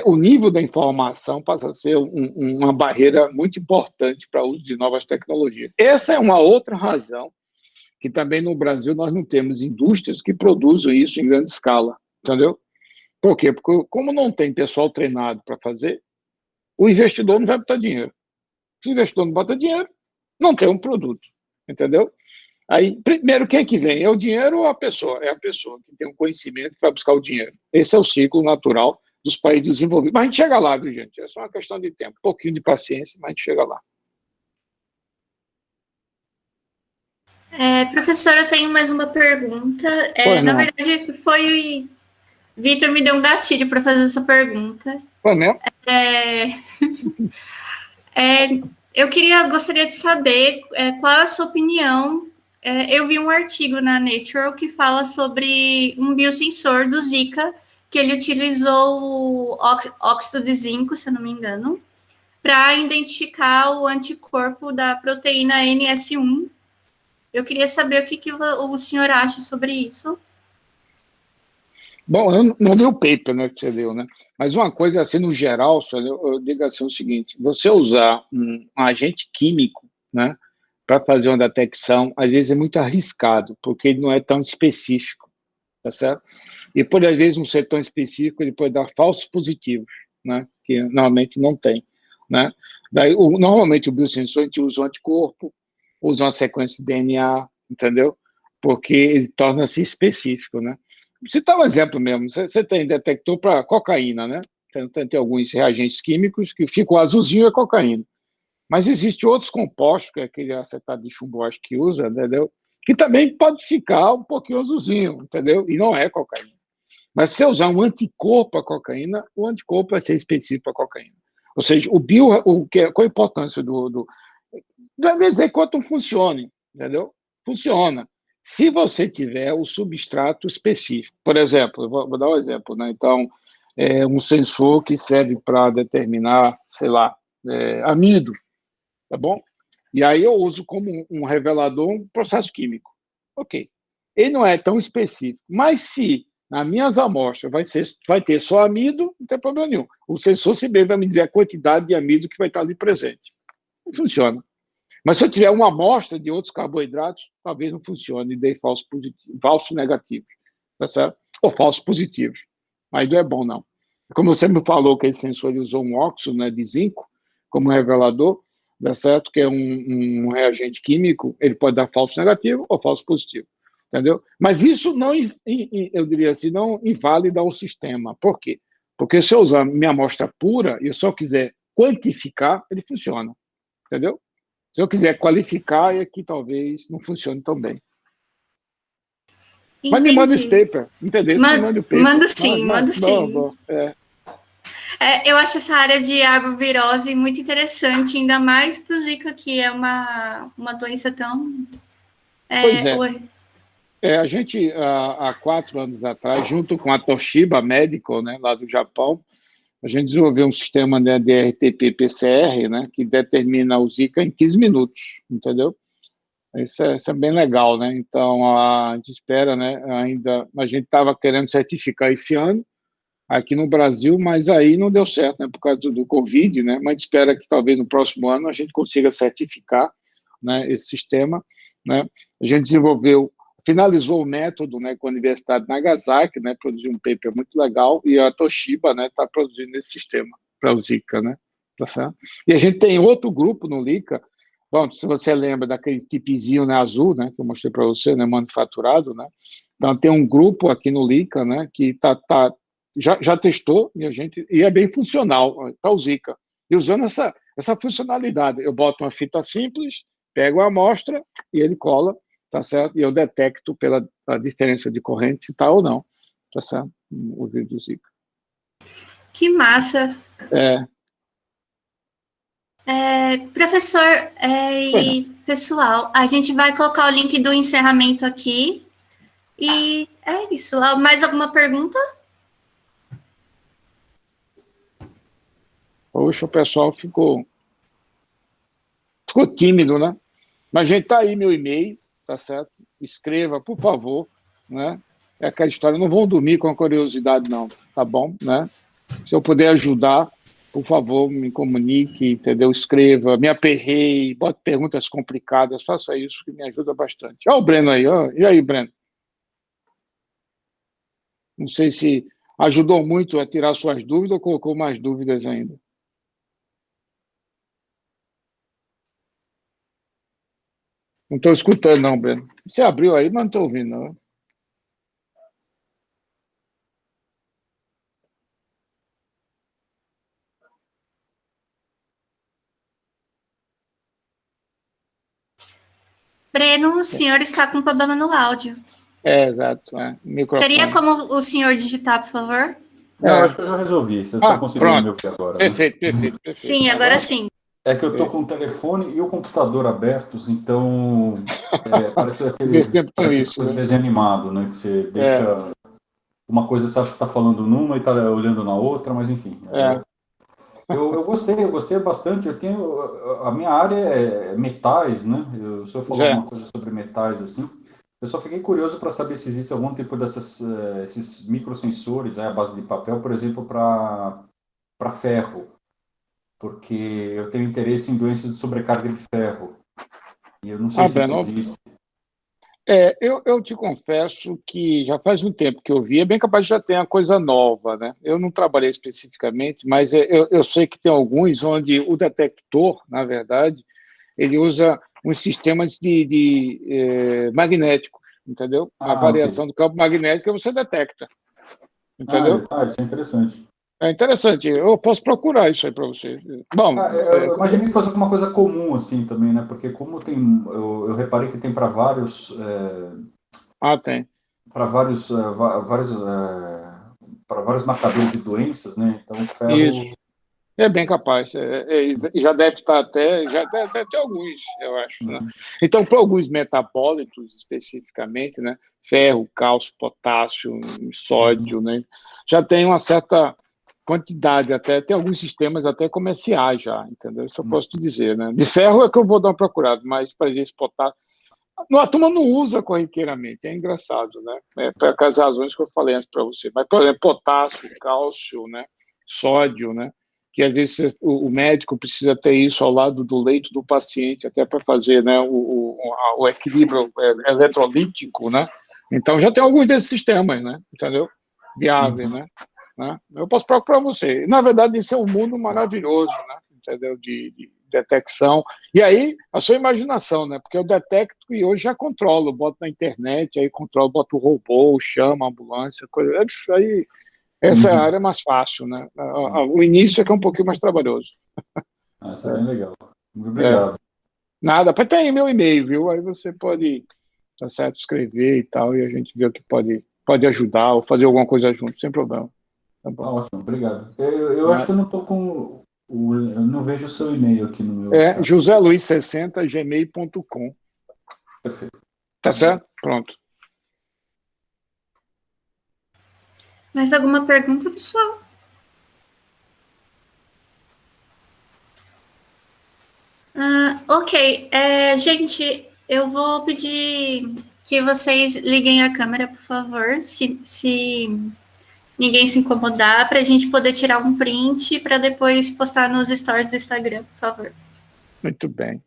o nível da informação passa a ser uma barreira muito importante para o uso de novas tecnologias. Essa é uma outra razão que também no Brasil nós não temos indústrias que produzam isso em grande escala, entendeu? Por quê? Porque como não tem pessoal treinado para fazer, o investidor não vai botar dinheiro. Se o investidor não bota dinheiro, não tem um produto, entendeu? Aí, primeiro, quem é que vem? É o dinheiro ou a pessoa? É a pessoa que tem um conhecimento que vai buscar o dinheiro. Esse é o ciclo natural dos países desenvolvidos. Mas a gente chega lá, viu, gente? É só uma questão de tempo, um pouquinho de paciência, mas a gente chega lá. Professor, eu tenho mais uma pergunta. Na verdade, foi o Vitor me deu um gatilho para fazer essa pergunta. Foi mesmo? Gostaria de saber qual é a sua opinião. Eu vi um artigo na Nature que fala sobre um biosensor do Zika, que ele utilizou o óxido de zinco, se eu não me engano, para identificar o anticorpo da proteína NS1. Eu queria saber o que o senhor acha sobre isso. Bom, eu não li o paper, né, que você leu, né? Mas uma coisa, assim, no geral, eu digo assim o seguinte, você usar um agente químico, né, para fazer uma detecção, às vezes é muito arriscado, porque ele não é tão específico, tá certo? E por, às vezes, não ser tão específico, ele pode dar falsos positivos, né, que normalmente não tem, né? Daí, normalmente o biosensor, a gente usa um anticorpo, usa uma sequência de DNA, entendeu? Porque ele torna-se específico, né? Vou citar um exemplo mesmo. Você tem detector para cocaína, né? Tem alguns reagentes químicos que ficam azulzinho é cocaína. Mas existem outros compostos, que é aquele acetato de chumbo, acho que usa, entendeu? Que também pode ficar um pouquinho azulzinho, entendeu? E não é cocaína. Mas se você usar um anticorpo para cocaína, o anticorpo vai ser específico para cocaína. Ou seja, qual a importância do não é dizer quanto não funcione, entendeu? Funciona. Se você tiver o substrato específico, por exemplo, eu vou dar um exemplo, né? Então, um sensor que serve para determinar, sei lá, amido, tá bom? E aí eu uso como um revelador um processo químico. Ok. Ele não é tão específico, mas se nas minhas amostras vai ter só amido, não tem problema nenhum. O sensor simplesmente vai me dizer a quantidade de amido que vai estar ali presente. Não funciona. Mas se eu tiver uma amostra de outros carboidratos, talvez não funcione e dê falsos negativos, tá certo? Ou falsos positivos. Aí não é bom, não. Como você me falou que esse sensor usou um óxido, né, de zinco como revelador, tá certo? Que é um reagente químico, ele pode dar falso negativo ou falso positivo, entendeu? Mas isso não, eu diria assim, não invalida o sistema. Por quê? Porque se eu usar minha amostra pura e eu só quiser quantificar, ele funciona, entendeu? Se eu quiser qualificar, é que talvez não funcione tão bem. Entendi. Mas me manda esse paper, entendeu? Mando sim, mando sim. Bom, Eu acho essa área de arbovirose muito interessante, ainda mais para o Zika, que é uma doença tão... Pois é. A gente, há 4 anos atrás, junto com a Toshiba Medical, né, lá do Japão, a gente desenvolveu um sistema, né, de RT-PCR, né, que determina o Zika em 15 minutos, entendeu? Isso é bem legal, né? Então, a gente espera, né, ainda... A gente estava querendo certificar esse ano, aqui no Brasil, mas aí não deu certo, né, por causa do Covid, né? Mas a gente espera que talvez no próximo ano a gente consiga certificar, né, esse sistema, né? A gente finalizou o método, né, com a Universidade de Nagasaki, né, produziu um paper muito legal, e a Toshiba, né, está produzindo esse sistema para o Zika, né? Tá certo? E a gente tem outro grupo no LICA. Bom, se você lembra daquele tipezinho, né, azul, né, que eu mostrei para você, né, manufaturado, né? Então tem um grupo aqui no LICA, né, que já testou e é bem funcional para o Zika. E usando essa funcionalidade, eu boto uma fita simples, pego a amostra e ele cola, tá certo? E eu detecto pela diferença de corrente se está ou não, tá certo? O vírus do Zika. Que massa! Professor e pessoal, a gente vai colocar o link do encerramento aqui. E é isso. Mais alguma pergunta? Poxa, o pessoal ficou tímido, né? Mas, gente, tá aí meu e-mail, tá certo? Escreva, por favor, né? É aquela história, não vão dormir com a curiosidade, não, tá bom, né? Se eu puder ajudar, por favor, me comunique, entendeu? Escreva, me aperreie, bote perguntas complicadas, faça isso, que me ajuda bastante. Olha o Breno aí, ó. E aí, Breno? Não sei se ajudou muito a tirar suas dúvidas ou colocou mais dúvidas ainda. Não estou escutando, não, Breno. Você abriu aí, mas não estou ouvindo, não. Breno, o senhor está com problema no áudio. Exato. Microfone. Teria como o senhor digitar, por favor? Não, acho que eu já resolvi. Vocês estão conseguindo me ouvir agora, né? Perfeito. Sim, agora sim. É que eu estou com o telefone e o computador abertos, então parece coisa de desenho animado, né? Que você deixa uma coisa, você acha que está falando numa e está olhando na outra, mas enfim. Eu gostei bastante. A minha área é metais, né? O senhor falou alguma coisa sobre metais, assim. Eu só fiquei curioso para saber se existe algum tipo esses microsensores à base de papel, por exemplo, para ferro, porque eu tenho interesse em doenças de sobrecarga de ferro. E eu não sei se isso existe. Eu te confesso que já faz um tempo que eu vi, é bem capaz de já ter uma coisa nova, né? Eu não trabalhei especificamente, mas eu sei que tem alguns onde o detector, na verdade, ele usa uns sistemas de magnéticos, entendeu? A variação do campo magnético você detecta, entendeu? Isso é interessante. É interessante, eu posso procurar isso aí para você. Bom, eu imaginei que fosse alguma coisa comum assim também, né? Porque como tem, eu reparei que tem para vários... tem. Para vários marcadores de doenças, né? Então, o ferro... Isso. É bem capaz. Já deve estar já deve ter alguns, eu acho. Né? Então, para alguns metabólitos especificamente, né? Ferro, cálcio, potássio, sódio, né? Já tem uma certa quantidade, até tem alguns sistemas até comerciais já, entendeu? Isso eu posso te dizer, né? De ferro é que eu vou dar uma procurada, mas para esse potássio... A turma não usa corriqueiramente, é engraçado, né? Por aquelas razões que eu falei antes para você. Mas, por exemplo, potássio, cálcio, né? Sódio, né? Que às vezes o médico precisa ter isso ao lado do leito do paciente, até para fazer, né, o equilíbrio eletrolítico, né? Então já tem alguns desses sistemas, né? Entendeu? Viáveis, né? Eu posso procurar você. Na verdade, isso é um mundo maravilhoso, né? Entendeu? De detecção. E aí, a sua imaginação, né? Porque eu detecto e hoje já controlo, boto na internet, aí controlo, boto o robô, chama a ambulância, coisa. Aí, essa área é mais fácil, né? O início é que é um pouquinho mais trabalhoso. Isso é bem legal. Muito obrigado. Nada, para ter aí meu e-mail, viu? Aí você pode, tá certo, escrever e tal, e a gente vê o que pode ajudar ou fazer alguma coisa junto, sem problema. Tá bom. Ótimo, obrigado. Eu acho que eu não estou com... Eu não vejo o seu e-mail aqui no meu... joseluiz60gmail.com. Perfeito. Tá certo? Pronto. Mais alguma pergunta, pessoal? Ok. Gente, eu vou pedir que vocês liguem a câmera, por favor, se ninguém se incomodar, para a gente poder tirar um print para depois postar nos stories do Instagram, por favor. Muito bem.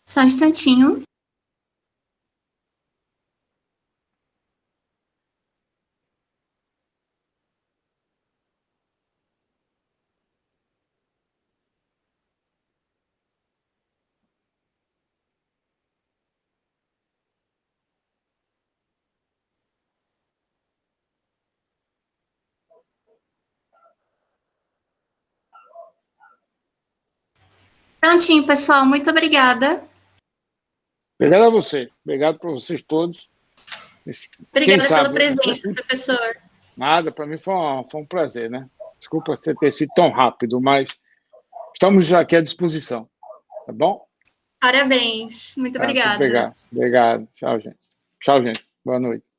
Só um instantinho. Prontinho, pessoal. Muito obrigada. Obrigado a você. Obrigado para vocês todos. Obrigada pela presença, professor. Nada, para mim foi um prazer, né? Desculpa você ter sido tão rápido, mas estamos aqui à disposição. Tá bom? Parabéns. Muito obrigada. Obrigado. Tchau, gente. Tchau, gente. Boa noite.